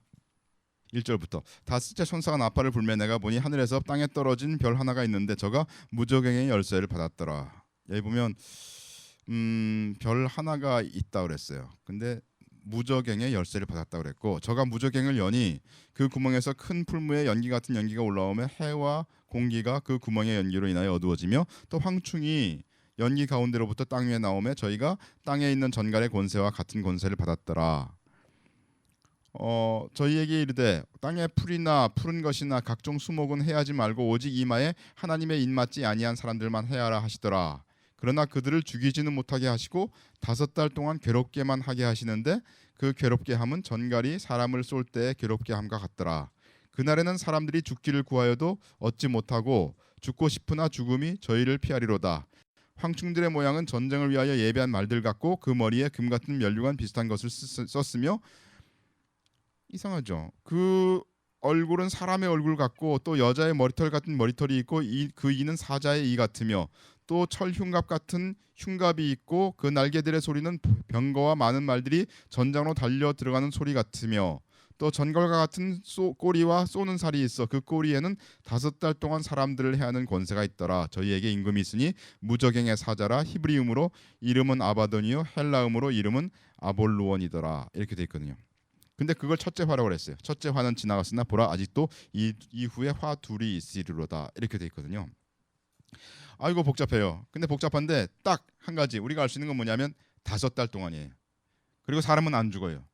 1절부터 다섯째 천사가 나팔을 불매 내가 보니 하늘에서 땅에 떨어진 별 하나가 있는데 저가 무저갱의 열쇠를 받았더라. 여기 보면 별 하나가 있다 그랬어요. 근데 무저갱의 열쇠를 받았다 그랬고 저가 무저갱을 여니 그 구멍에서 큰 풀무에 연기 같은 연기가 올라오며 해와 공기가 그 구멍의 연기로 인하여 어두워지며 또 황충이 연기 가운데로부터 땅 위에 나오며 저희가 땅에 있는 전갈의 권세와 같은 권세를 받았더라. 저희에게 이르되 땅에 풀이나 푸른 것이나 각종 수목은 해하지 말고 오직 이마에 하나님의 입맞지 아니한 사람들만 해하라 하시더라. 그러나 그들을 죽이지는 못하게 하시고 5달 동안 괴롭게만 하게 하시는데 그 괴롭게 함은 전갈이 사람을 쏠 때 괴롭게 함과 같더라. 그날에는 사람들이 죽기를 구하여도 얻지 못하고 죽고 싶으나 죽음이 저희를 피하리로다. 황충들의 모양은 전쟁을 위하여 예배한 말들 같고 그 머리에 금 같은 면류관 비슷한 것을 썼으며 이상하죠. 그 얼굴은 사람의 얼굴 같고 또 여자의 머리털 같은 머리털이 있고 그 이는 사자의 이 같으며 또 철흉갑 같은 흉갑이 있고 그 날개들의 소리는 병거와 많은 말들이 전장으로 달려 들어가는 소리 같으며 또 전갈과 같은 꼬리와 쏘는 살이 있어 그 꼬리에는 5달 동안 사람들을 해하는 권세가 있더라. 저희에게 임금이 있으니 무저갱의 사자라. 히브리음으로 이름은 아바돈이요 헬라음으로 이름은 아볼루원이더라. 이렇게 돼 있거든요. 근데 그걸 첫째 화라고 그랬어요. 첫째 화는 지나갔으나 보라 아직도 이후에 화 둘이 있으리로다. 이렇게 돼 있거든요. 이거 복잡해요. 근데 복잡한데 딱 한 가지 우리가 알 수 있는 건 뭐냐면 5달 동안이에요. 그리고 사람은 안 죽어요.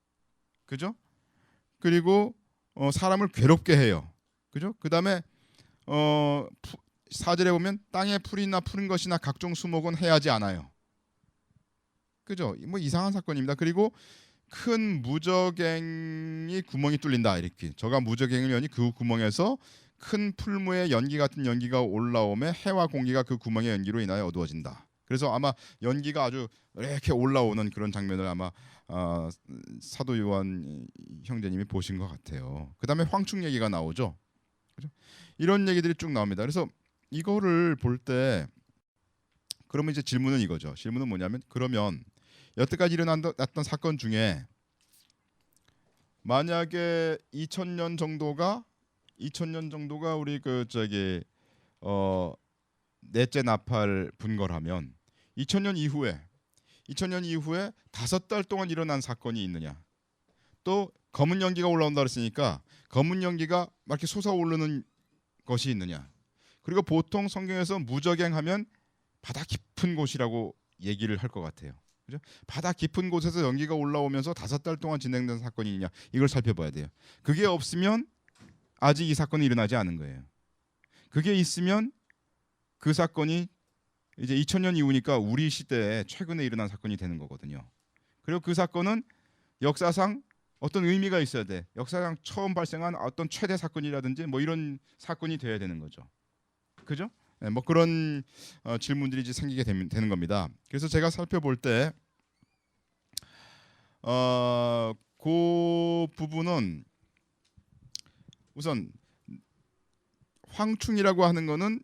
그죠? 그리고 사람을 괴롭게 해요. 그죠? 그다음에 4절에 보면 땅에 풀이나 푸른 것이나 각종 수목은 해하지 않아요. 그죠? 뭐 이상한 사건입니다. 그리고 큰 무저갱이 구멍이 뚫린다 이렇게. 저가 무저갱을 여니 그 구멍에서 큰 풀무에 연기 같은 연기가 올라오며 해와 공기가 그 구멍의 연기로 인하여 어두워진다. 그래서 아마 연기가 아주 이렇게 올라오는 그런 장면을 아마 사도 요한 형제님이 보신 것 같아요. 그다음에 황충 얘기가 나오죠. 그죠? 이런 얘기들이 쭉 나옵니다. 그래서 이거를 볼 때 그러면 이제 질문은 이거죠. 질문은 뭐냐면 그러면 여태까지 일어났던 사건 중에 만약에 2000년 정도가 우리 넷째 나팔 분거라면 2000년 이후에 5달 동안 일어난 사건이 있느냐? 또 검은 연기가 올라온다 그랬으니까 검은 연기가 막 이렇게 솟아오르는 것이 있느냐? 그리고 보통 성경에서 무저갱하면 바다 깊은 곳이라고 얘기를 할 것 같아요. 그죠? 바다 깊은 곳에서 연기가 올라오면서 5달 동안 진행된 사건이 있느냐? 이걸 살펴봐야 돼요. 그게 없으면 아직 이 사건이 일어나지 않은 거예요. 그게 있으면 그 사건이 이제 2000년 이후니까 우리 시대에 최근에 일어난 사건이 되는 거거든요. 그리고 그 사건은 역사상 어떤 의미가 있어야 돼. 역사상 처음 발생한 어떤 최대 사건이라든지 뭐 이런 사건이 돼야 되는 거죠. 그죠? 네, 뭐 그런 질문들이 이제 생기게 되는 겁니다. 그래서 제가 살펴볼 때 그 부분은 우선 황충이라고 하는 거는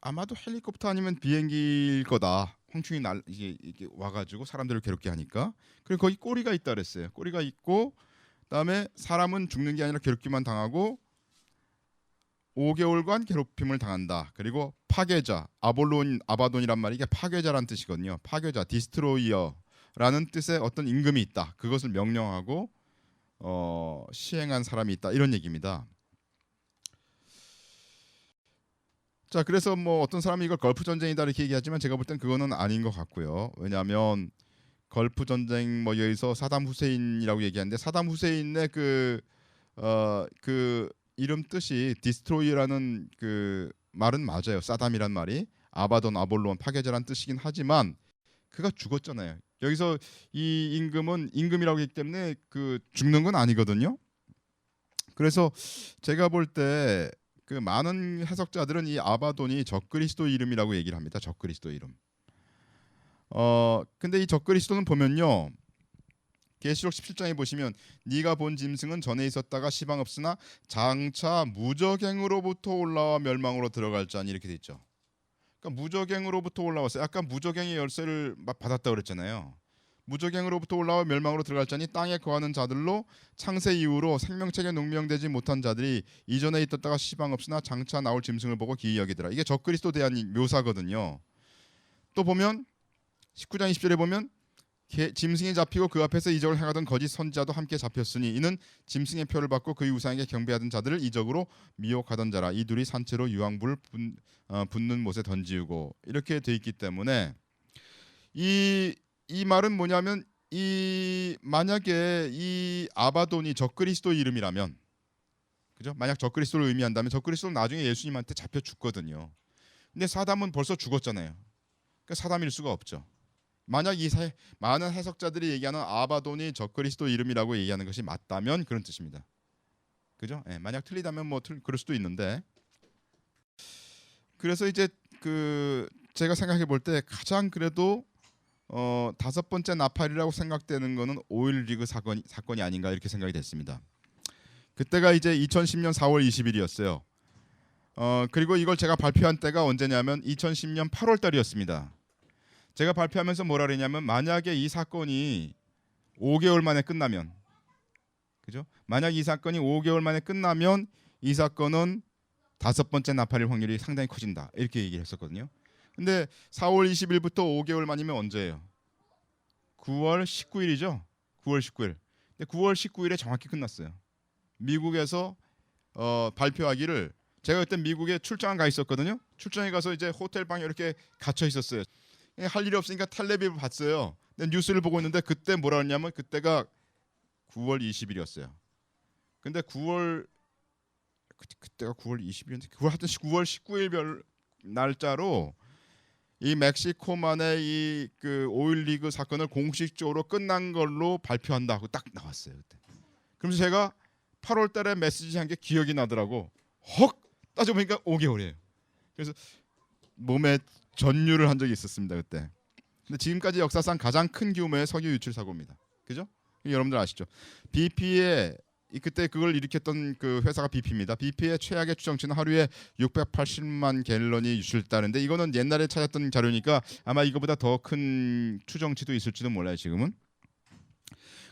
아마도 헬리콥터 아니면 비행기일 거다. 황충이 이게 와가지고 사람들을 괴롭게 하니까. 그리고 거기 꼬리가 있다 그랬어요. 꼬리가 있고 그다음에 사람은 죽는 게 아니라 괴롭기만 당하고 5개월간 괴롭힘을 당한다. 그리고 파괴자, 아바돈이란 말이 이게 파괴자란 뜻이거든요. 파괴자, 디스트로이어라는 뜻의 어떤 임금이 있다. 그것을 명령하고 시행한 사람이 있다. 이런 얘기입니다. 자, 그래서 뭐 어떤 사람이 이걸 걸프 전쟁이다 이렇게 얘기하지만 제가 볼 땐 그거는 아닌 것 같고요. 왜냐하면 걸프 전쟁 뭐 여기서 사담 후세인이라고 얘기하는데 사담 후세인의 그 이름 뜻이 디스트로이라는 그 말은 맞아요. 사담이란 말이 아바돈, 아볼론, 파괴자란 뜻이긴 하지만 그가 죽었잖아요. 여기서 이 임금은 임금이라고 했기 때문에 그 죽는 건 아니거든요. 그래서 제가 볼 때 그 많은 해석자들은 이 아바돈이 적그리스도 이름이라고 얘기를 합니다. 적그리스도 이름. 근데 이 적그리스도는 보면요. 계시록 17장에 보시면 네가 본 짐승은 전에 있었다가 시방 없으나 장차 무저갱으로부터 올라와 멸망으로 들어갈 자니 이렇게 돼 있죠. 그러니까 무저갱으로부터 올라왔어요. 아까 무저갱의 열쇠를 막 받았다 그랬잖아요. 무저갱으로부터 올라와 멸망으로 들어갈 자니 땅에 거하는 자들로 창세 이후로 생명책에 농명되지 못한 자들이 이전에 있었다가 시방 없으나 장차 나올 짐승을 보고 기이 여기더라. 이게 적그리스도 대한 묘사거든요. 또 보면 19장 20절에 보면 짐승이 잡히고 그 앞에서 이적을 행하던 거짓 선지자도 함께 잡혔으니 이는 짐승의 표를 받고 그의 우상에게 경배하던 자들을 이적으로 미혹하던 자라. 이 둘이 산채로 유황불 붙는 못에 던지우고 이렇게 돼 있기 때문에 이 말은 뭐냐면 만약에 이 아바돈이 적그리스도 이름이라면 그죠? 만약 적그리스도를 의미한다면 적그리스도는 나중에 예수님한테 잡혀 죽거든요. 근데 사담은 벌써 죽었잖아요. 그러니까 사담일 수가 없죠. 만약 많은 해석자들이 얘기하는 아바돈이 적그리스도 이름이라고 얘기하는 것이 맞다면 그런 뜻입니다. 그죠? 예, 만약 틀리다면 뭐 그럴 수도 있는데. 그래서 이제 그 제가 생각해 볼 때 가장 그래도 다섯 번째 나팔이라고 생각되는 거는 오일 리그 사건이 아닌가 이렇게 생각이 됐습니다. 그때가 이제 2010년 4월 20일이었어요. 그리고 이걸 제가 발표한 때가 언제냐면 2010년 8월 달이었습니다. 제가 발표하면서 뭐라 그랬냐면 만약에 이 사건이 5개월 만에 끝나면, 그죠? 만약 이 사건이 5개월 만에 끝나면 이 사건은 다섯 번째 나팔일 확률이 상당히 커진다. 이렇게 얘기를 했었거든요. 근데 4월 20일부터 5개월 만이면 언제예요? 9월 19일이죠. 9월 19일. 근데 9월 19일에 정확히 끝났어요. 미국에서 발표하기를, 제가 그때 미국에 출장 가 있었거든요. 출장에 가서 이제 호텔 방에 이렇게 갇혀 있었어요. 할 일이 없으니까 텔레비를 봤어요. 근데 뉴스를 보고 있는데 그때 뭐라 했냐면 그때가 9월 20일이었어요. 근데 그때가 9월 20일인데 9월 19일 별 날짜로 이 멕시코만의 이 그 오일 리그 사건을 공식적으로 끝난 걸로 발표한다고 딱 나왔어요. 그때. 그러면서 제가 8월 달에 메시지 한 게 기억이 나더라고. 헉! 따져보니까 5개월이에요. 그래서 몸에 전율을 한 적이 있었습니다. 그때. 근데 지금까지 역사상 가장 큰 규모의 석유 유출 사고입니다. 그죠? 여러분들 아시죠? BP의 그때 그걸 일으켰던 그 회사가 BP입니다. BP의 최악의 추정치는 하루에 680만 갤런이 유출됐다는데 이거는 옛날에 찾았던 자료니까 아마 이거보다 더 큰 추정치도 있을지도 몰라요. 지금은.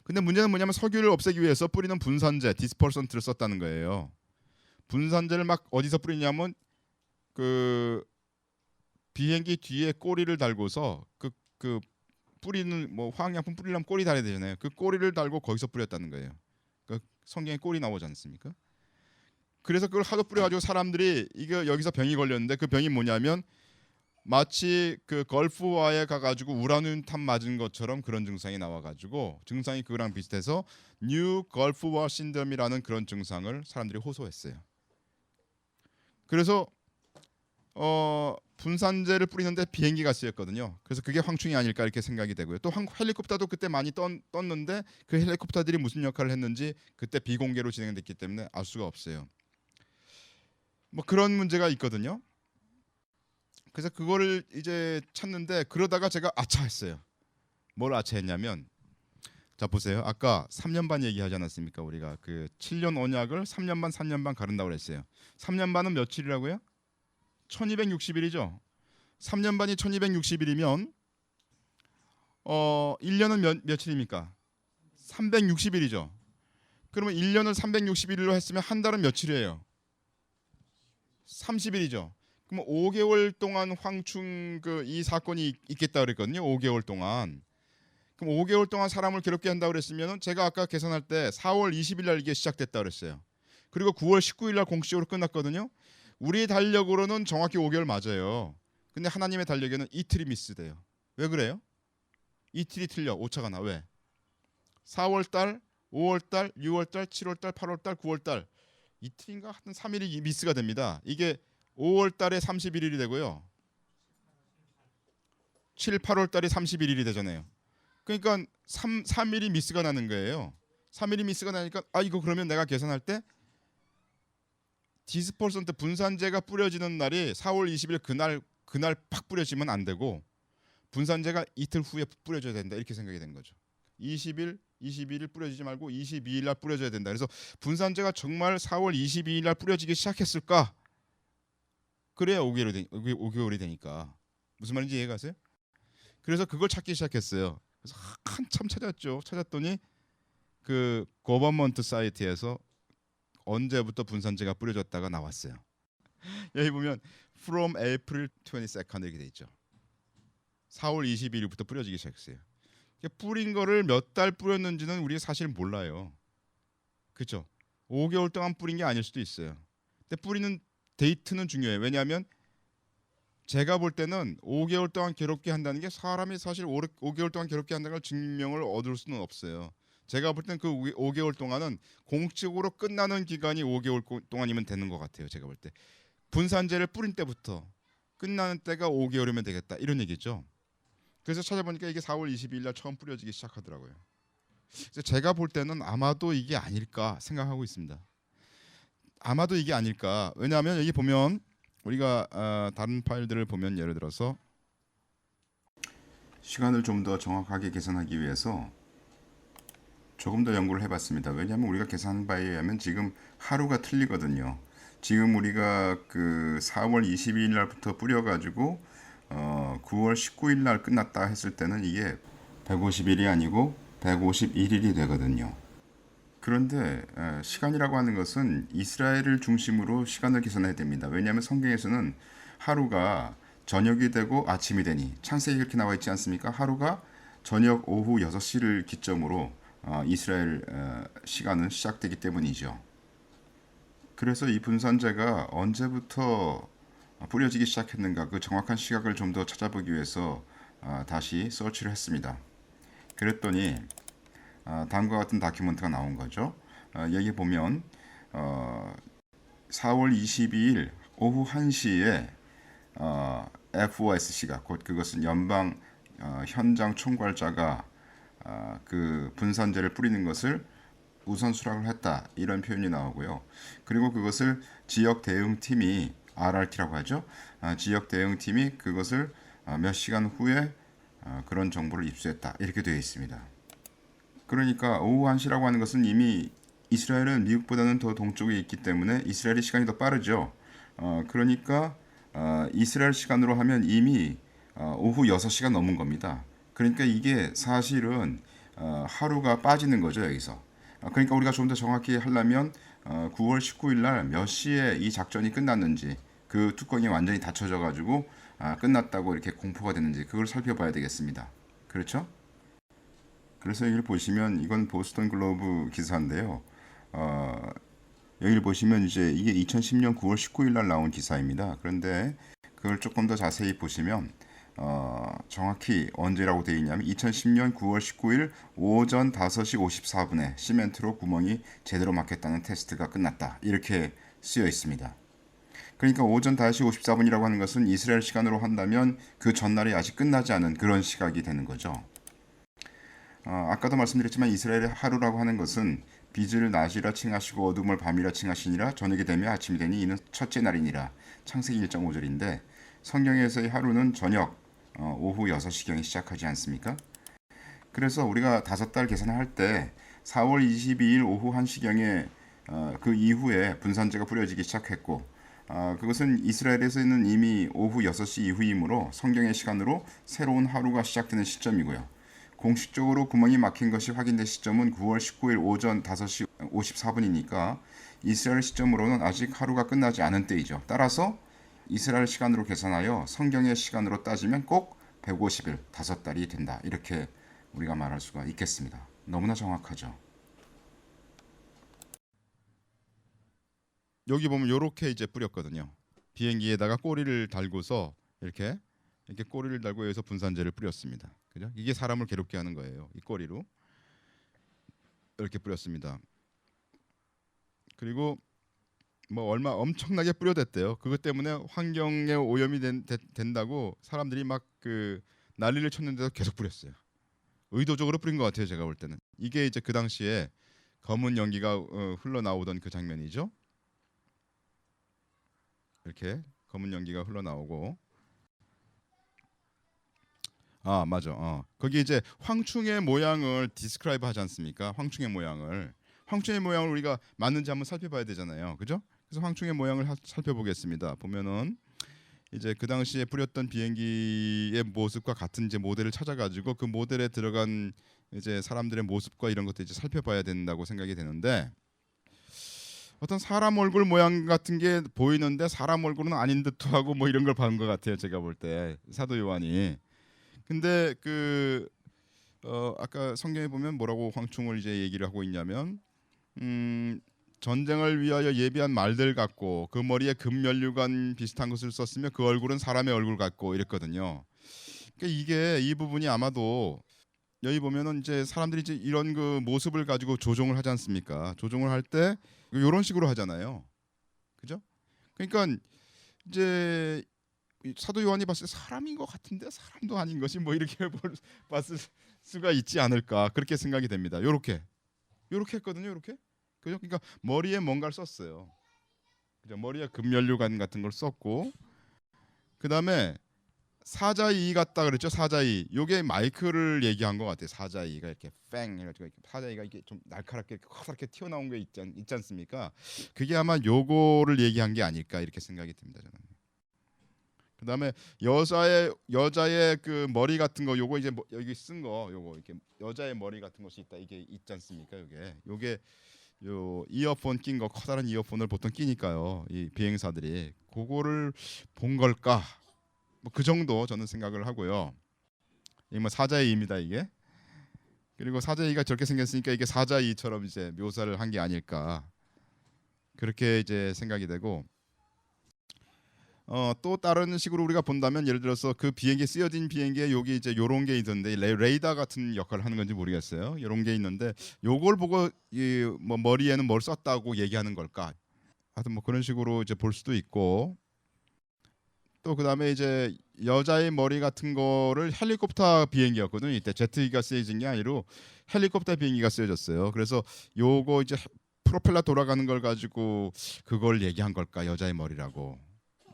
근데 문제는 뭐냐면 석유를 없애기 위해서 뿌리는 분산제 디스퍼선트를 썼다는 거예요. 분산제를 막 어디서 뿌리냐면 그 비행기 뒤에 꼬리를 달고서 그 뿌리는 뭐 화학약품 뿌리려면 꼬리 달아야 되잖아요. 그 꼬리를 달고 거기서 뿌렸다는 거예요. 그 성경에 꼬리 나오지 않습니까? 그래서 그걸 하도 뿌려가지고 사람들이 이거 여기서 병이 걸렸는데 그 병이 뭐냐면 마치 그 걸프와에 가가지고 우라늄탄 맞은 것처럼 그런 증상이 나와가지고 증상이 그거랑 비슷해서 뉴 걸프와 신드롬이라는 그런 증상을 사람들이 호소했어요. 그래서 분산제를 뿌리는데 비행기가 쓰였거든요. 그래서 그게 황충이 아닐까 이렇게 생각이 되고요. 또 헬리콥터도 그때 많이 떴는데 그 헬리콥터들이 무슨 역할을 했는지 그때 비공개로 진행됐기 때문에 알 수가 없어요. 뭐 그런 문제가 있거든요. 그래서 그거를 이제 찾는데 그러다가 제가 아차했어요. 뭘 아차했냐면 자 보세요. 아까 3년 반 얘기하지 않았습니까? 우리가 그 7년 언약을 3년 반 3년 반 가른다고 그랬어요. 3년 반은 며칠이라고요? 1260일이죠. 3년 반이 1260일이면 1년은 며칠입니까? 360일이죠. 그러면 1년을 360일로 했으면 한 달은 며칠이에요? 30일이죠. 그럼 5개월 동안 황충 이 사건이 있겠다 그랬거든요. 5개월 동안. 그럼 5개월 동안 사람을 괴롭게 한다고 그랬으면 제가 아까 계산할 때 4월 20일 날 이게 시작됐다 그랬어요. 그리고 9월 19일 날 공식적으로 끝났거든요. 우리 달력으로는 정확히 5개월 맞아요. 근데 하나님의 달력에는 이틀이 미스돼요. 왜 그래요? 이틀이 틀려. 오차가 나. 왜? 4월 달, 5월 달, 6월 달, 7월 달, 8월 달, 9월 달 이틀인가 하여튼 3일이 미스가 됩니다. 이게 5월 달에 31일이 되고요. 7, 8월 달에 31일이 되잖아요. 그러니까 3일이 미스가 나는 거예요. 3일이 미스가 나니까 이거 그러면 내가 계산할 때 디스퍼선트 분산제가 뿌려지는 날이 4월 20일 그날 팍 뿌려지면 안 되고 분산제가 이틀 후에 뿌려져야 된다 이렇게 생각이 된 거죠. 20일, 21일 뿌려지지 말고 22일 날 뿌려져야 된다. 그래서 분산제가 정말 4월 22일 날 뿌려지기 시작했을까? 그래야 5개월이 되니까. 무슨 말인지 이해가세요? 그래서 그걸 찾기 시작했어요. 그래서 한참 찾았죠. 찾았더니 그 거버먼트 사이트에서 언제부터 분산제가 뿌려졌다가 나왔어요. 여기 보면 from April 22nd 이렇게 돼 있죠. 4월 22일부터 뿌려지기 시작했어요. 뿌린 거를 몇 달 뿌렸는지는 우리 사실 몰라요. 그렇죠? 5개월 동안 뿌린 게 아닐 수도 있어요. 근데 뿌리는 데이트는 중요해요. 왜냐하면 제가 볼 때는 5개월 동안 괴롭게 한다는 게 사람이 사실 5개월 동안 괴롭게 한다는 걸 증명을 얻을 수는 없어요. 제가 볼 때는 그 5개월 동안은 공식적으로 끝나는 기간이 5개월 동안이면 되는 것 같아요. 제가 볼 때. 분산제를 뿌린 때부터 끝나는 때가 5개월이면 되겠다. 이런 얘기죠. 그래서 찾아보니까 이게 4월 22일 날 처음 뿌려지기 시작하더라고요. 그래서 제가 볼 때는 아마도 이게 아닐까 생각하고 있습니다. 아마도 이게 아닐까. 왜냐하면 여기 보면 우리가 다른 파일들을 보면 예를 들어서 시간을 좀 더 정확하게 계산하기 위해서 조금 더 연구를 해봤습니다. 왜냐하면 우리가 계산한 바에 의하면 지금 하루가 틀리거든요. 지금 우리가 그 4월 22일 날부터 뿌려가지고 9월 19일 날 끝났다 했을 때는 이게 150일이 아니고 151일이 되거든요. 그런데 시간이라고 하는 것은 이스라엘을 중심으로 시간을 계산해야 됩니다. 왜냐하면 성경에서는 하루가 저녁이 되고 아침이 되니 창세기 이렇게 나와 있지 않습니까? 하루가 저녁 오후 6시를 기점으로 이스라엘 시간은 시작되기 때문이죠. 그래서 이 분산제가 언제부터 뿌려지기 시작했는가 그 정확한 시각을 좀 더 찾아보기 위해서 다시 서치를 했습니다. 그랬더니 다음과 같은 다큐멘트가 나온 거죠. 여기 보면 4월 22일 오후 1시에 FOSC가 곧 그것은 연방 현장 총괄자가 그 분산제를 뿌리는 것을 우선 수락을 했다 이런 표현이 나오고요. 그리고 그것을 지역 대응팀이 RRT라고 하죠. 지역 대응팀이 그것을 몇 시간 후에 그런 정보를 입수했다 이렇게 되어 있습니다. 그러니까 오후 1시라고 하는 것은 이미 이스라엘은 미국보다는 더 동쪽에 있기 때문에 이스라엘의 시간이 더 빠르죠. 그러니까 이스라엘 시간으로 하면 이미 오후 6시가 넘은 겁니다. 그러니까 이게 사실은 하루가 빠지는 거죠 여기서. 그러니까 우리가 좀 더 정확히 하려면 9월 19일 날 몇 시에 이 작전이 끝났는지 그 뚜껑이 완전히 닫혀져 가지고 끝났다고 이렇게 공포가 됐는지 그걸 살펴봐야 되겠습니다. 그렇죠? 그래서 여기를 보시면 이건 보스턴 글로브 기사인데요. 여기를 보시면 이제 이게 2010년 9월 19일 날 나온 기사입니다. 그런데 그걸 조금 더 자세히 보시면 정확히 언제라고 되어 있냐면 2010년 9월 19일 오전 5시 54분에 시멘트로 구멍이 제대로 막혔다는 테스트가 끝났다. 이렇게 쓰여 있습니다. 그러니까 오전 5시 54분이라고 하는 것은 이스라엘 시간으로 한다면 그 전날이 아직 끝나지 않은 그런 시각이 되는 거죠. 아까도 말씀드렸지만 이스라엘의 하루라고 하는 것은 빛을 낮이라 칭하시고 어둠을 밤이라 칭하시니라 저녁이 되며 아침이 되니 이는 첫째 날이니라. 창세기 1.5절인데 성경에서의 하루는 저녁 오후 6시경에 시작하지 않습니까? 그래서 우리가 5달 계산할 때 4월 22일 오후 1시경에 그 이후에 분산제가 뿌려지기 시작했고 그것은 이스라엘에서는 이미 오후 6시 이후이므로 성경의 시간으로 새로운 하루가 시작되는 시점이고요. 공식적으로 구멍이 막힌 것이 확인된 시점은 9월 19일 오전 5시 54분이니까 이스라엘 시점으로는 아직 하루가 끝나지 않은 때이죠. 따라서 이스라엘 시간으로 계산하여 성경의 시간으로 따지면 꼭 150일, 5달이 된다. 이렇게 우리가 말할 수가 있겠습니다. 너무나 정확하죠. 여기 보면 이렇게 이제 뿌렸거든요. 비행기에다가 꼬리를 달고서 이렇게 꼬리를 달고 여기서 분산제를 뿌렸습니다. 그죠? 이게 사람을 괴롭게 하는 거예요. 이 꼬리로 이렇게 뿌렸습니다. 그리고 뭐 얼마 엄청나게 뿌려댔대요. 그것 때문에 환경에 오염이 된다고 사람들이 막 그 난리를 쳤는데도 계속 뿌렸어요. 의도적으로 뿌린 것 같아요. 제가 볼 때는 이게 이제 그 당시에 검은 연기가 흘러나오던 그 장면이죠. 이렇게 검은 연기가 흘러나오고 맞아. 거기 이제 황충의 모양을 디스크라이브 하지 않습니까? 황충의 모양을 우리가 맞는지 한번 살펴봐야 되잖아요. 그죠? 그래서 황충의 모양을 살펴보겠습니다. 보면은 이제 그 당시에 뿌렸던 비행기의 모습과 같은 이제 모델을 찾아가지고 그 모델에 들어간 이제 사람들의 모습과 이런 것들 이제 살펴봐야 된다고 생각이 되는데 어떤 사람 얼굴 모양 같은 게 보이는데 사람 얼굴은 아닌 듯도 하고 뭐 이런 걸 봐온 것 같아요. 제가 볼 때 사도 요한이. 근데 그 아까 성경에 보면 뭐라고 황충을 이제 얘기를 하고 있냐면 전쟁을 위하여 예비한 말들 같고 그 머리에 금면류관 비슷한 것을 썼으며 그 얼굴은 사람의 얼굴 같고 이랬거든요. 그러니까 이게 이 부분이 아마도 여기 보면은 이제 사람들이 이제 이런 그 모습을 가지고 조종을 하지 않습니까? 조종을 할 때 이런 식으로 하잖아요. 그죠? 그러니까 이제 사도 요한이 봤을 때 사람인 것 같은데 사람도 아닌 것이 뭐 이렇게 봤을 수가 있지 않을까 그렇게 생각이 됩니다. 요렇게 했거든요. 요렇게 그죠? 그러니까 머리에 뭔가를 썼어요. 그죠? 머리에 금연류관 같은 걸 썼고 그다음에 사자이 같다 그랬죠. 사자이. 요게 마이크를 얘기한 것 같아요. 사자이가 이렇게 뺑 해가지고 사자이가 이게 좀 날카롭게 커다랗게 튀어나온 게 있지 않습니까? 그게 아마 요거를 얘기한 게 아닐까 이렇게 생각이 듭니다. 저는. 그다음에 여자의 그 머리 같은 거 요거 이제 여기 쓴 거 요거 이렇게 여자의 머리 같은 것이 있다 이게 있지 않습니까? 요게 요 이어폰 낀 거 커다란 이어폰을 보통 끼니까요. 이 비행사들이 그거를 본 걸까? 뭐 그 정도 저는 생각을 하고요. 이게 뭐 사자이입니다 이게. 그리고 사자이가 저렇게 생겼으니까 이게 사자이처럼 이제 묘사를 한 게 아닐까 그렇게 이제 생각이 되고 또 다른 식으로 우리가 본다면 예를 들어서 그 비행기 쓰여진 비행기에 여기 이제 요런 게 있던데 레이더 같은 역할을 하는 건지 모르겠어요. 요런 게 있는데 요걸 보고 이 뭐 머리에는 뭘 썼다고 얘기하는 걸까? 하여튼 뭐 그런 식으로 이제 볼 수도 있고 또 그다음에 이제 여자의 머리 같은 거를 헬리콥터 비행기였거든요. 이때 제트기가 쓰여진 게 아니고 헬리콥터 비행기가 쓰여졌어요. 그래서 요거 이제 프로펠러 돌아가는 걸 가지고 그걸 얘기한 걸까? 여자의 머리라고.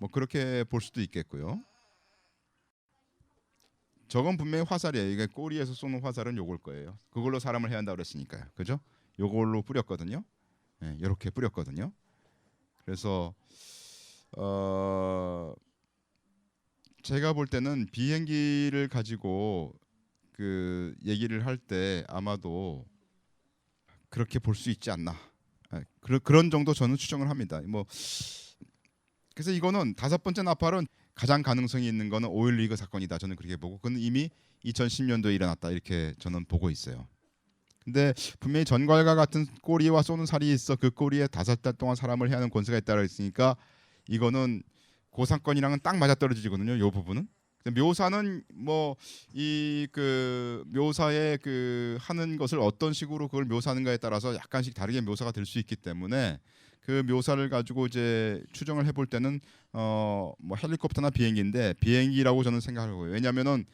뭐 그렇게 볼 수도 있겠고요. 저건 분명히 화살이에요. 이게 꼬리에서 쏘는 화살은 요걸 거예요. 그걸로 사람을 해야 한다고 그랬으니까요. 그죠? 요걸로 뿌렸거든요. 네, 이렇게 뿌렸거든요. 그래서 제가 볼 때는 비행기를 가지고 그 얘기를 할 때 아마도 그렇게 볼 수 있지 않나. 그런 정도 저는 추정을 합니다. 뭐 그래서 이거는 다섯 번째 나팔은 가장 가능성이 있는 거는 오일 리그 사건이다. 저는 그렇게 보고 그건 이미 2010년도에 일어났다 이렇게 저는 보고 있어요. 근데 분명히 전갈과 같은 꼬리와 쏘는 살이 있어 그 꼬리에 5달 동안 사람을 해야 하는 권세가 있다고 했으니까 이거는 고사건이랑은 딱 맞아떨어지거든요. 이 부분은. 묘사는 뭐 이 그 묘사의 그 하는 것을 어떤 식으로 그걸 묘사하는가에 따라서 약간씩 다르게 묘사가 될 수 있기 때문에 그 묘사를 가지고 이제 추정을 해볼 때는 뭐 헬리콥터나 비행기인데 비행기라고 저는 생각하고요. 왜냐하면은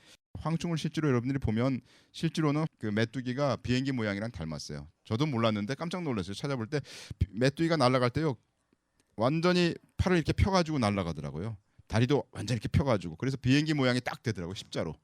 황충을 실제로 여러분들이 보면 실제로는 그 메뚜기가 비행기 모양이랑 닮았어요. 저도 몰랐는데 깜짝 놀랐어요. 찾아볼 때 메뚜기가 날아갈 때요 완전히 팔을 이렇게 펴가지고 날아가더라고요. 다리도 완전히 이렇게 펴가지고 그래서 비행기 모양이 딱 되더라고요. 십자로.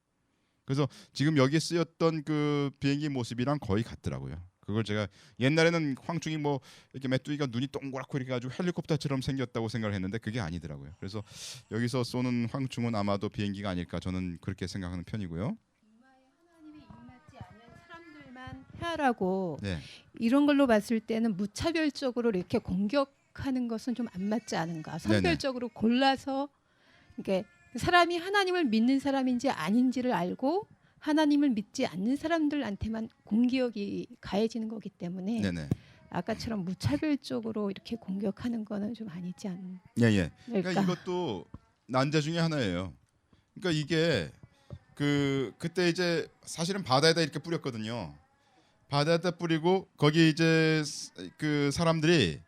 그래서 지금 여기에 쓰였던 그 비행기 모습이랑 거의 같더라고요. 그걸 제가 옛날에는 황충이 뭐 이렇게 메뚜기가 눈이 동그랗고 이렇게 가지고 헬리콥터처럼 생겼다고 생각을 했는데 그게 아니더라고요. 그래서 여기서 쏘는 황충은 아마도 비행기가 아닐까 저는 그렇게 생각하는 편이고요. 하나님이 입맞지 않은 사람들만 해하라고 네, 이런 걸로 봤을 때는 무차별적으로 이렇게 공격하는 것은 좀 안 맞지 않은가. 네네. 선별적으로 골라서 이게 사람이 하나님을 믿는 사람인지 아닌지를 알고 하나님을 믿지 않는 사람들한테만 공격이 가해지는 거기 때문에 네네. 아까처럼 무차별적으로 이렇게 공격하는 거는 좀 아니지 예, 예. 않을까. 그러니까 이것도 난제 중에 하나예요. 그러니까 이게 그때 이제 사실은 바다에다 이렇게 뿌렸거든요. 바다에다 뿌리고 거기 이제 그 사람들이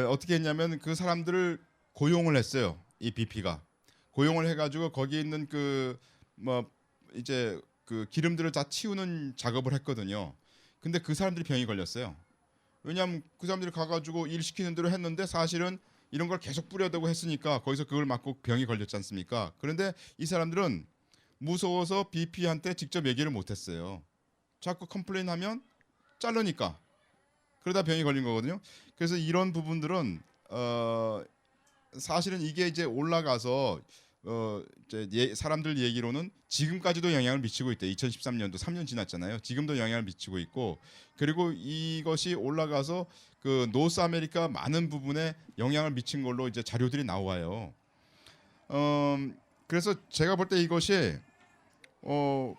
어떻게 했냐면 그 사람들을 고용을 했어요. 이 BP가 고용을 해가지고 거기 있는 그 뭐 이제 그 기름들을 다 치우는 작업을 했거든요. 근데 그 사람들이 병이 걸렸어요. 왜냐하면 그 사람들이 가가지고 일 시키는 대로 했는데 사실은 이런 걸 계속 뿌려대고 했으니까 거기서 그걸 맞고 병이 걸렸지 않습니까? 그런데 이 사람들은 무서워서 BP한테 직접 얘기를 못했어요. 자꾸 컴플레인하면 자르니까 그러다 병이 걸린 거거든요. 그래서 이런 부분들은 사실은 이게 이제 올라가서 이제 사람들 얘기로는 지금까지도 영향을 미치고 있대. 2013년도 3년 지났잖아요. 지금도 영향을 미치고 있고 그리고 이것이 올라가서 그 노스 아메리카 많은 부분에 영향을 미친 걸로 이제 자료들이 나와요. 그래서 제가 볼 때 이것이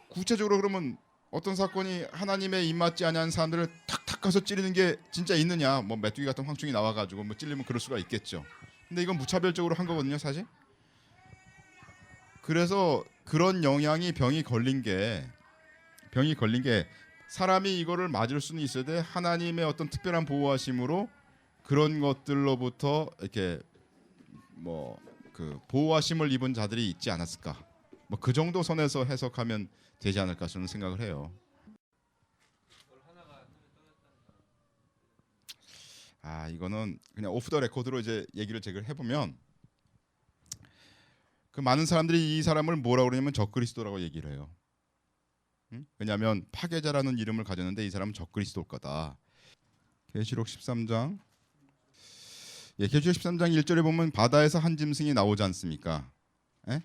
구체적으로 그러면 어떤 사건이 하나님의 입맞지 아니한 사람들을 탁탁 가서 찌르는 게 진짜 있느냐? 뭐 메뚜기 같은 황충이 나와가지고 뭐 찔리면 그럴 수가 있겠죠. 근데 이건 무차별적으로 한 거거든요, 사실. 그래서 그런 영향이 병이 걸린 게 사람이 이거를 맞을 수는 있어야 돼. 하나님의 어떤 특별한 보호하심으로 그런 것들로부터 이렇게 뭐 그 보호하심을 입은 자들이 있지 않았을까. 뭐 그 정도 선에서 해석하면 되지 않을까 저는 생각을 해요. 이거는 그냥 오프 더 레코드로 이제 얘기를 제가 해보면 그 많은 사람들이 이 사람을 뭐라고 그러냐면 적그리스도라고 얘기를 해요. 응? 왜냐하면 파괴자라는 이름을 가졌는데 이 사람은 적그리스도일 거다. 계시록 13장 계시록 13장 1절에 보면 바다에서 한 짐승이 나오지 않습니까? 예?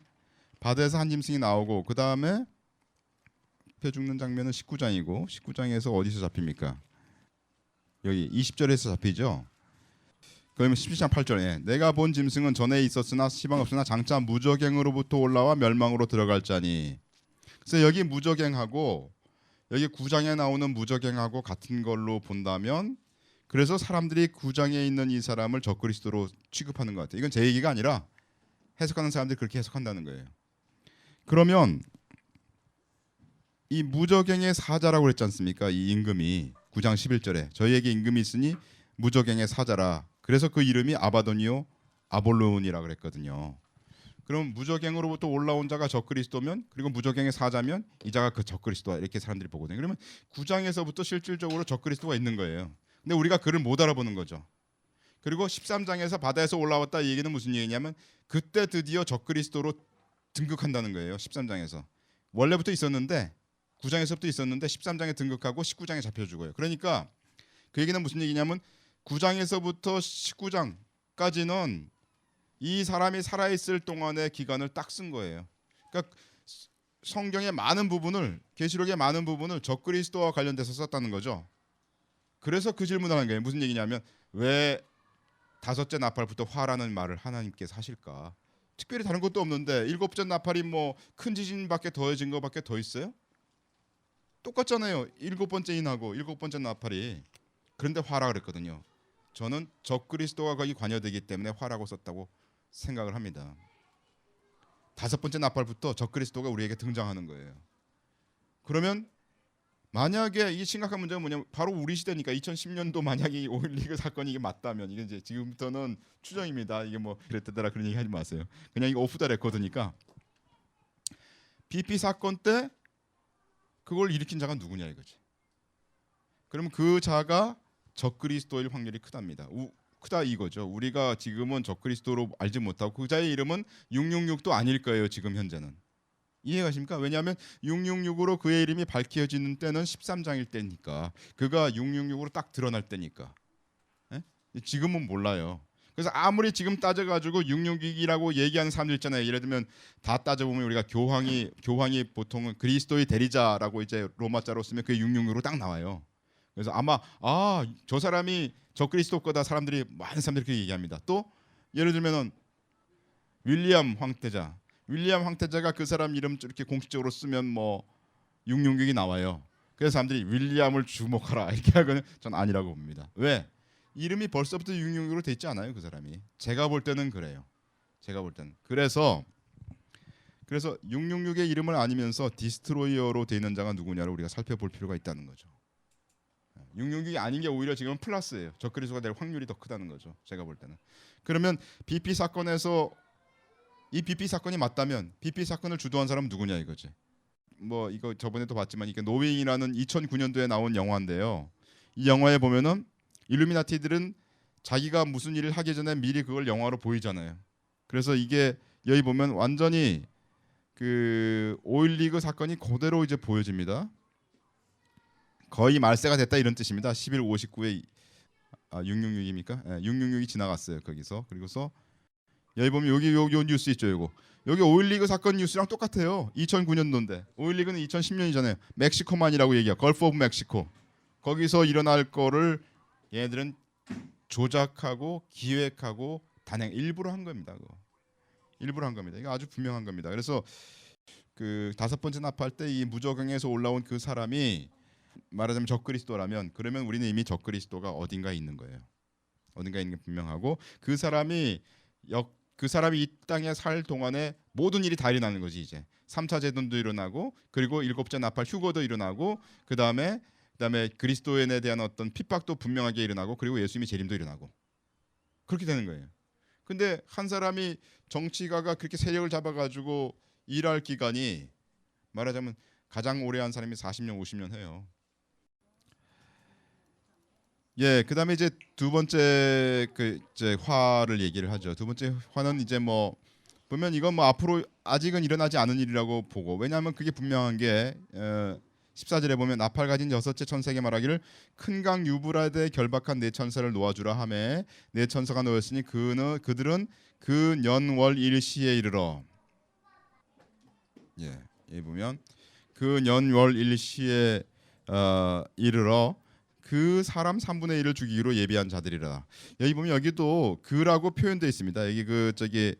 바다에서 한 짐승이 나오고 그 다음에 배 죽는 장면은 19장이고 19장에서 어디서 잡힙니까? 여기 20절에서 잡히죠. 그러면 17장 8절에 내가 본 짐승은 전에 있었으나 시방 없으나 장차 무저갱으로부터 올라와 멸망으로 들어갈 자니. 그래서 여기 무저갱하고 여기 9장에 나오는 무저갱하고 같은 걸로 본다면 그래서 사람들이 9장에 있는 이 사람을 적그리스도로 취급하는 것 같아요. 이건 제 얘기가 아니라 해석하는 사람들이 그렇게 해석한다는 거예요. 그러면 이 무저갱의 사자라고 그랬지 않습니까? 이 임금이 9장 11절에 저희에게 임금이 있으니 무저갱의 사자라. 그래서 그 이름이 아바도니오 아볼론이라 그랬거든요. 그럼 무저갱으로부터 올라온 자가 적그리스도면 그리고 무저갱의 사자면 이 자가 그 적그리스도다 이렇게 사람들이 보거든요. 그러면 9장에서부터 실질적으로 적그리스도가 있는 거예요. 근데 우리가 그를 못 알아보는 거죠. 그리고 13장에서 바다에서 올라왔다 이 얘기는 무슨 얘기냐면 그때 드디어 적그리스도로 등극한다는 거예요. 13장에서 원래부터 있었는데 9장에서부터 있었는데 13장에 등극하고 19장에 잡혀 죽어요. 그러니까 그 얘기는 무슨 얘기냐면 9장에서부터 19장까지는 이 사람이 살아있을 동안의 기간을 딱 쓴 거예요. 그러니까 성경의 많은 부분을 계시록의 많은 부분을 적그리스도와 관련돼서 썼다는 거죠. 그래서 그 질문을 하는 거예요. 무슨 얘기냐면 왜 다섯째 나팔부터 화라는 말을 하나님께서 하실까? 특별히 다른 것도 없는데 일곱째 나팔이 뭐 큰 지진밖에 더해진 것밖에 더 있어요? 똑같잖아요. 일곱 번째 인하고 일곱 번째 나팔이. 그런데 화라 그랬거든요. 저는 적그리스도가 거기 관여되기 때문에 화라고 썼다고 생각을 합니다. 다섯 번째 나팔부터 적그리스도가 우리에게 등장하는 거예요. 그러면 만약에 이 심각한 문제가 뭐냐면 바로 우리 시대니까 2010년도 만약에 5.16 사건이 이게 맞다면 이게 이제 지금부터는 추정입니다. 이게 뭐 그랬다더라 그런 얘기 하지 마세요. 그냥 이거 오프 더 레코드니까 BP 사건 때 그걸 일으킨 자가 누구냐 이거지. 그러면 그 자가 적그리스도일 확률이 크답니다. 크다 이거죠. 우리가 지금은 적그리스도로 알지 못하고 그 자의 이름은 666도 아닐 거예요. 지금 현재는. 이해가십니까? 왜냐하면 666으로 그의 이름이 밝혀지는 때는 13장일 때니까 그가 666으로 딱 드러날 때니까. 예? 지금은 몰라요. 그래서 아무리 지금 따져가지고 666이라고 얘기하는 사람들 있잖아요. 예를 들면 다 따져보면 우리가 교황이 보통은 그리스도의 대리자라고 이제 로마자로 쓰면 그게 666으로 딱 나와요. 그래서 아마 저 사람이 적그리스도 거다 사람들이 많은 사람들이 그렇게 얘기합니다. 또 예를 들면은 윌리엄 황태자가 그 사람 이름 이렇게 공식적으로 쓰면 뭐 666이 나와요. 그래서 사람들이 윌리엄을 주목하라 이렇게 하고는 전 아니라고 봅니다. 왜? 이름이 벌써부터 666으로 돼 있지 않아요, 그 사람이. 제가 볼 때는 그래요. 제가 볼 때는. 그래서 666의 이름을 아니면서 디스트로이어로 돼 있는 자가 누구냐를 우리가 살펴볼 필요가 있다는 거죠. 666이 아닌 게 오히려 지금 플러스예요. 적그리스도가 될 확률이 더 크다는 거죠. 제가 볼 때는. 그러면 BP 사건에서 이 BP 사건이 맞다면 BP 사건을 주도한 사람은 누구냐 이거지. 뭐 이거 저번에도 봤지만 이게 노웨잉이라는 2009년도에 나온 영화인데요. 이 영화에 보면은 일루미나티들은 자기가 무슨 일을 하기 전에 미리 그걸 영화로 보이잖아요. 그래서 이게 여기 보면 완전히 그 오일리그 사건이 그대로 이제 보여집니다. 거의 말세가 됐다 이런 뜻입니다. 11 59에 666입니까? 666이 지나갔어요 거기서. 그리고서 여기 보면 여기 요 뉴스 있죠 이거. 여기 오일리그 사건 뉴스랑 똑같아요. 2009년도인데 오일리그는 2010년이잖아요. 멕시코만이라고 얘기해요. 걸프 오브 멕시코. 거기서 일어날 거를 얘네들은 조작하고 기획하고 단행 일부러 한 겁니다. 그거. 일부러 한 겁니다. 이거 아주 분명한 겁니다. 그래서 그 다섯 번째 나팔 때 이 무저갱에서 올라온 그 사람이 말하자면 적그리스도라면 그러면 우리는 이미 적그리스도가 어딘가에 있는 거예요. 어딘가에 있는 게 분명하고 그 사람이 이 땅에 살 동안에 모든 일이 다 일어나는 거지 이제. 3차 재돈도 일어나고 그리고 일곱째 나팔 휴거도 일어나고 그다음에 그리스도인에 대한 어떤 핍박도 분명하게 일어나고 그리고 예수님의 재림도 일어나고 그렇게 되는 거예요. 근데 한 사람이 정치가가 그렇게 세력을 잡아가지고 일할 기간이 말하자면 가장 오래 한 사람이 40년 50년 해요. 예, 그다음에 이제 두 번째 그 이제 화를 얘기를 하죠. 두 번째 화는 이제 뭐 보면 이건 뭐 앞으로 아직은 일어나지 않은 일이라고 보고, 왜냐하면 그게 분명한 게 14절에 보면 나팔 가진 여섯째 천사에게 말하기를 큰 강 유브라데 결박한 네 천사를 놓아주라 하매 네 천사가 놓였으니 그들은 그 년월 일시에 이르러, 예, 여기 보면 그 년월 일시에 이르러 그 사람 3분의 1을 죽이기로 예비한 자들이라. 여기 보면 여기도 그라고 표현되어 있습니다. 여기 그 저기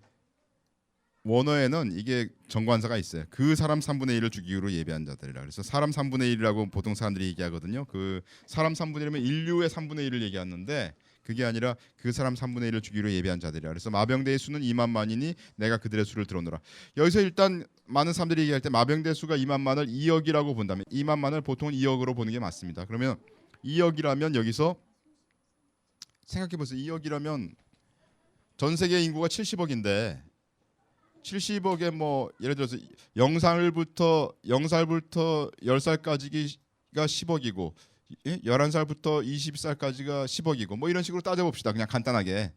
원어에는 이게 정관사가 있어요. 그 사람 3분의 1을 죽이기로 예비한 자들이라. 그래서 사람 3분의 1이라고 보통 사람들이 얘기하거든요. 그 사람 3분의 1이면 인류의 3분의 1을 얘기하는데 그게 아니라 그 사람 3분의 1을 죽이기로 예비한 자들이라. 그래서 마병대의 수는 2만만이니 내가 그들의 수를 들어놓으라. 여기서 일단 많은 사람들이 얘기할 때 마병대 수가 2만만을 2억이라고 본다면 2만만을 보통 2억으로 보는 게 맞습니다. 그러면 2억이라면 여기서 생각해 보세요. 2억이라면 전 세계 인구가 70억인데 70억에 뭐 예를 들어서 0살부터 10살까지가 10억이고 11살부터 20살까지가 10억이고 뭐 이런 식으로 따져봅시다. 그냥 간단하게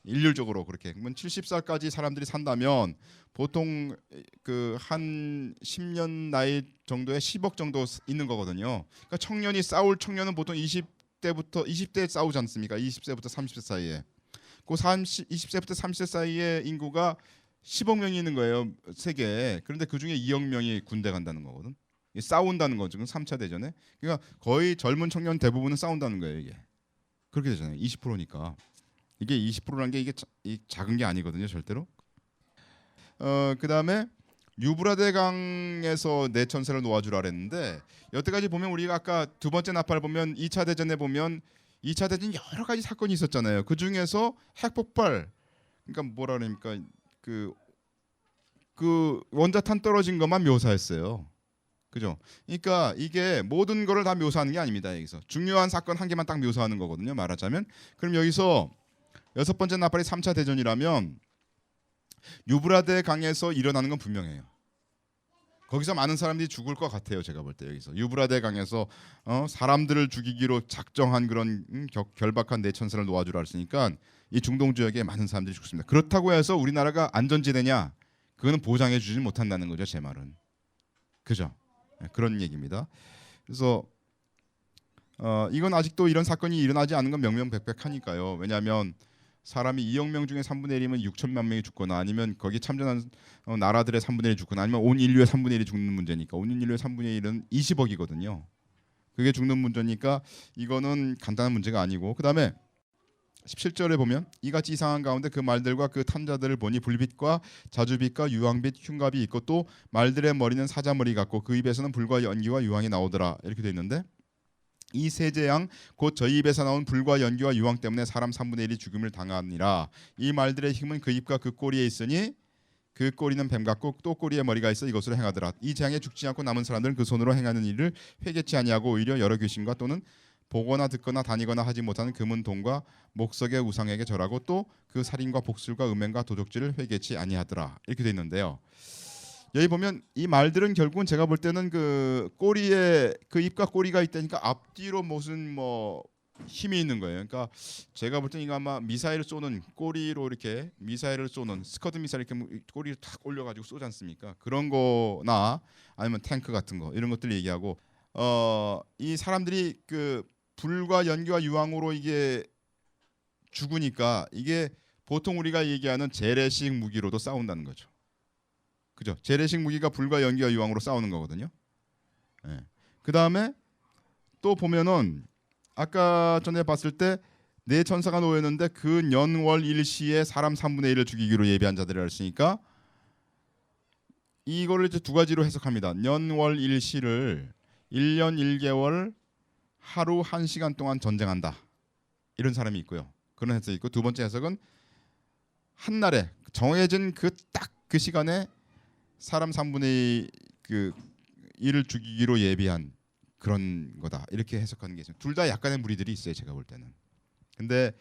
일률적으로 그렇게. 그러면 70살까지 사람들이 산다면 보통 그 한 10년 나이 정도에 10억 정도 있는 거거든요. 그러니까 싸울 청년은 보통 20대에 싸우지 않습니까? 20세부터 30세 사이에. 그 20세부터 30세 사이에 인구가 10억 명이 있는 거예요, 세계에. 그런데 그 중에 2억 명이 군대 간다는 거거든. 싸운다는 거죠. 3차 대전에. 그러니까 거의 젊은 청년 대부분은 싸운다는 거예요, 이게. 그렇게 되잖아요. 20%니까. 이게 20%라는 게 이게 작은 게 아니거든요, 절대로. 그다음에 유브라데 강에서 네 천사를 놓아주라 그랬는데 여태까지 보면 우리가 아까 두 번째 나팔 보면 2차 대전에 보면 2차 대전 여러 가지 사건이 있었잖아요. 그 중에서 핵폭발, 그러니까 뭐라 그러니까 그 원자탄 떨어진 것만 묘사했어요. 그죠? 그러니까 이게 모든 거를 다 묘사하는 게 아닙니다. 여기서 중요한 사건 한 개만 딱 묘사하는 거거든요. 말하자면. 그럼 여기서 여섯 번째 나팔이 3차 대전이라면 유브라데 강에서 일어나는 건 분명해요. 거기서 많은 사람들이 죽을 것 같아요. 제가 볼 때 여기서 유브라데 강에서 사람들을 죽이기로 작정한 그런 결박한 네 천사를 놓아주라 했으니까 이 중동 지역에 많은 사람들이 죽습니다. 그렇다고 해서 우리나라가 안전지대냐? 그거는 보장해 주지 못한다는 거죠. 제 말은. 그죠? 네, 그런 얘기입니다. 그래서 이건 아직도 이런 사건이 일어나지 않은 건 명명백백하니까요. 왜냐하면 사람이 2억 명 중에 3분의 1이면 6천만 명이 죽거나 아니면 거기 참전한 나라들의 3분의 1이 죽거나 아니면 온 인류의 3분의 1이 죽는 문제니까 온 인류의 3분의 1은 20억이거든요. 그게 죽는 문제니까 이거는 간단한 문제가 아니고, 그다음에 17절에 보면 이같이 이상한 가운데 그 말들과 그 탄자들을 보니 불빛과 자주빛과 유황빛 흉갑이 있고 또 말들의 머리는 사자머리 같고 그 입에서는 불과 연기와 유황이 나오더라, 이렇게 돼 있는데 이 세제양 곧 저희 입에서 나온 불과 연기와 유황 때문에 사람 3분의 1이 죽음을 당하니라. 이 말들의 힘은 그 입과 그 꼬리에 있으니 그 꼬리는 뱀 같고 또 꼬리에 머리가 있어 이것으로 행하더라. 이 재앙에 죽지 않고 남은 사람들은 그 손으로 행하는 일을 회개치 아니하고 오히려 여러 귀신과 또는 보거나 듣거나 다니거나 하지 못하는 금은 돈과 목석의 우상에게 절하고 또 그 살인과 복술과 음행과 도적질을 회개치 아니하더라, 이렇게 돼 있는데요. 여기 보면 이 말들은 결국은 제가 볼 때는 그 꼬리에 그 입과 꼬리가 있다니까 앞뒤로 무슨 뭐 힘이 있는 거예요. 그러니까 제가 볼 때는 이거 아마 미사일을 쏘는 꼬리로 이렇게 미사일을 쏘는 스커드 미사일 이렇게 꼬리를 탁 올려가지고 쏘지 않습니까? 그런 거나 아니면 탱크 같은 거 이런 것들 얘기하고 이 사람들이 그 불과 연기와 유황으로 이게 죽으니까 이게 보통 우리가 얘기하는 재래식 무기로도 싸운다는 거죠. 그죠? 재래식 무기가 불과 연기와 유황으로 싸우는 거거든요. 네. 그 다음에 또 보면은 아까 전에 봤을 때 네 천사가 놓였는데 그 년월 일시에 사람 3분의 1을 죽이기로 예비한 자들이라 했으니까 이거를 이제 두 가지로 해석합니다. 년월 일시를 1년 1개월 하루 1시간 동안 전쟁한다, 이런 사람이 있고요. 그런 해석이 있고, 두 번째 해석은 한 날에 정해진 그 딱 그 시간에 사람 3분의 1을 죽이기로 예비한 그런 거다, 이렇게 해석하는 게 있어요. 둘 다 약간의 무리들이 있어요, 제가 볼 때는. 근데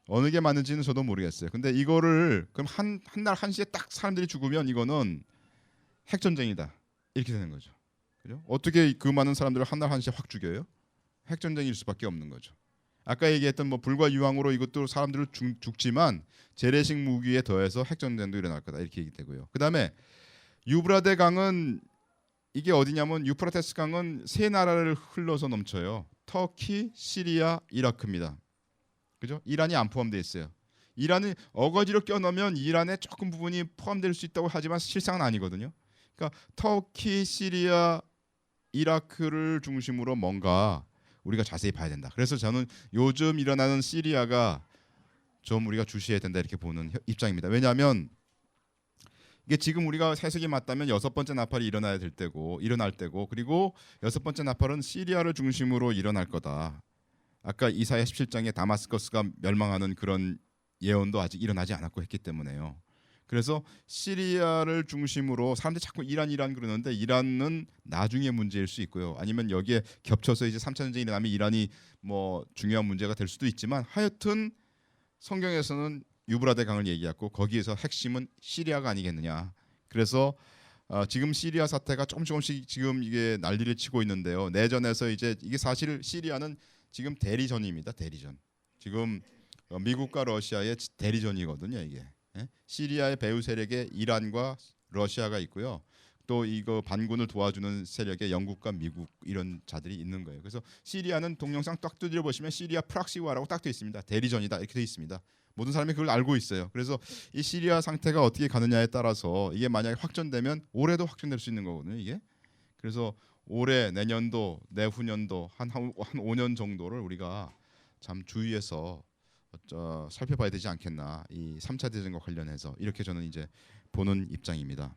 어느 게 맞는지는 저도 모르겠어요. 근데 이거를 그럼 한 날 1시에 딱 사람들이 죽으면 이거는 핵전쟁이다, 이렇게 되는 거죠. 그죠? 어떻게 그 많은 사람들을 한 날 1시에 확 죽여요? 핵전쟁일 수밖에 없는 거죠. 아까 얘기했던 뭐 불과 유황으로 이것도 사람들을 죽지만 재래식 무기에 더해서 핵전쟁도 일어날 거다 이렇게 얘기되고요. 그다음에 유브라데 강은 이게 어디냐면 유프라테스 강은 세 나라를 흘러서 넘쳐요. 터키, 시리아, 이라크입니다. 그죠? 이란이 안 포함되어 있어요. 이란은 어거지로 껴넣으면 이란의 조금 부분이 포함될 수 있다고 하지만 실상은 아니거든요. 그러니까 터키, 시리아, 이라크를 중심으로 뭔가 우리가 자세히 봐야 된다. 그래서 저는 요즘 일어나는 시리아가 좀 우리가 주시해야 된다 이렇게 보는 입장입니다. 왜냐하면 이게 지금 우리가 해석이 맞다면 여섯 번째 나팔이 일어날 때고 그리고 여섯 번째 나팔은 시리아를 중심으로 일어날 거다. 아까 이사야 17장에 다마스커스가 멸망하는 그런 예언도 아직 일어나지 않았고 했기 때문에요. 그래서 시리아를 중심으로 사람들이 자꾸 이란 그러는데 이란은 나중에 문제일 수 있고요. 아니면 여기에 겹쳐서 이제 3차 전쟁이 일어나면 이란이 뭐 중요한 문제가 될 수도 있지만 하여튼 성경에서는 유브라데 강을 얘기했고 거기에서 핵심은 시리아가 아니겠느냐. 그래서 지금 시리아 사태가 조금씩 지금 이게 난리를 치고 있는데요. 내전에서 이제 이게 사실 시리아는 지금 대리전입니다. 대리전. 지금 미국과 러시아의 대리전이거든요. 이게 시리아의 배후 세력에 이란과 러시아가 있고요. 또 이거 반군을 도와주는 세력에 영국과 미국 이런 자들이 있는 거예요. 그래서 시리아는 동영상 딱 두드려 보시면 시리아 프락시와라고 딱 되어 있습니다. 대리전이다 이렇게 되어 있습니다. 모든 사람이 그걸 알고 있어요. 그래서 이 시리아 상태가 어떻게 가느냐에 따라서 이게 만약에 확전되면 올해도 확전될 수 있는 거거든요. 이게 그래서 올해 내년도 내후년도 한 5년 정도를 우리가 참 주의해서 살펴봐야 되지 않겠나. 이 3차 대전과 관련해서 이렇게 저는 이제 보는 입장입니다.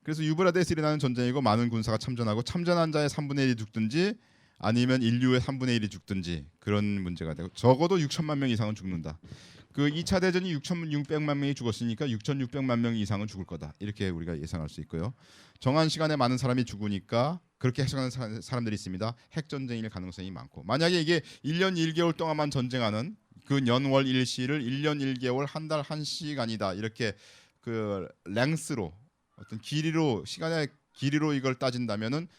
그래서 유브라데스 일어나는 전쟁이고 많은 군사가 참전하고 참전한 자의 3분의 1이 죽든지 아니면 인류의 3분의 1이 죽든지 그런 문제가 되고 적어도 6천만 명 이상은 죽는다. 그 2차 대전이 6,600만 명이 죽었으니까 6,600만 명 이상은 죽을 거다. 이렇게 우리가 예상할 수 있고요. 정한 시간에 많은 사람이 죽으니까 그렇게 해석하는 사람들이 있습니다. 핵 전쟁일 가능성이 많고 만약에 이게 1년 1개월 동안만 전쟁하는 그 년월 일시를 1년 1개월 한 달 1시간이다. 이렇게 그 랭스로 어떤 길이로 시간의 길이로 이걸 따진다면은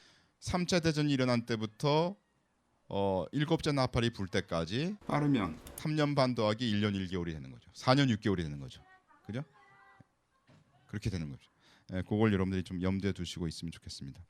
3차 대전이 일어난 때부터 7째 나팔이 불 때까지 빠르면 3년 반 더하기 1년 1개월이 되는 거죠. 4년 6개월이 되는 거죠. 그죠? 그렇게 되는 거죠. 그걸 여러분들이 좀 염두에 두시고 있으면 좋겠습니다.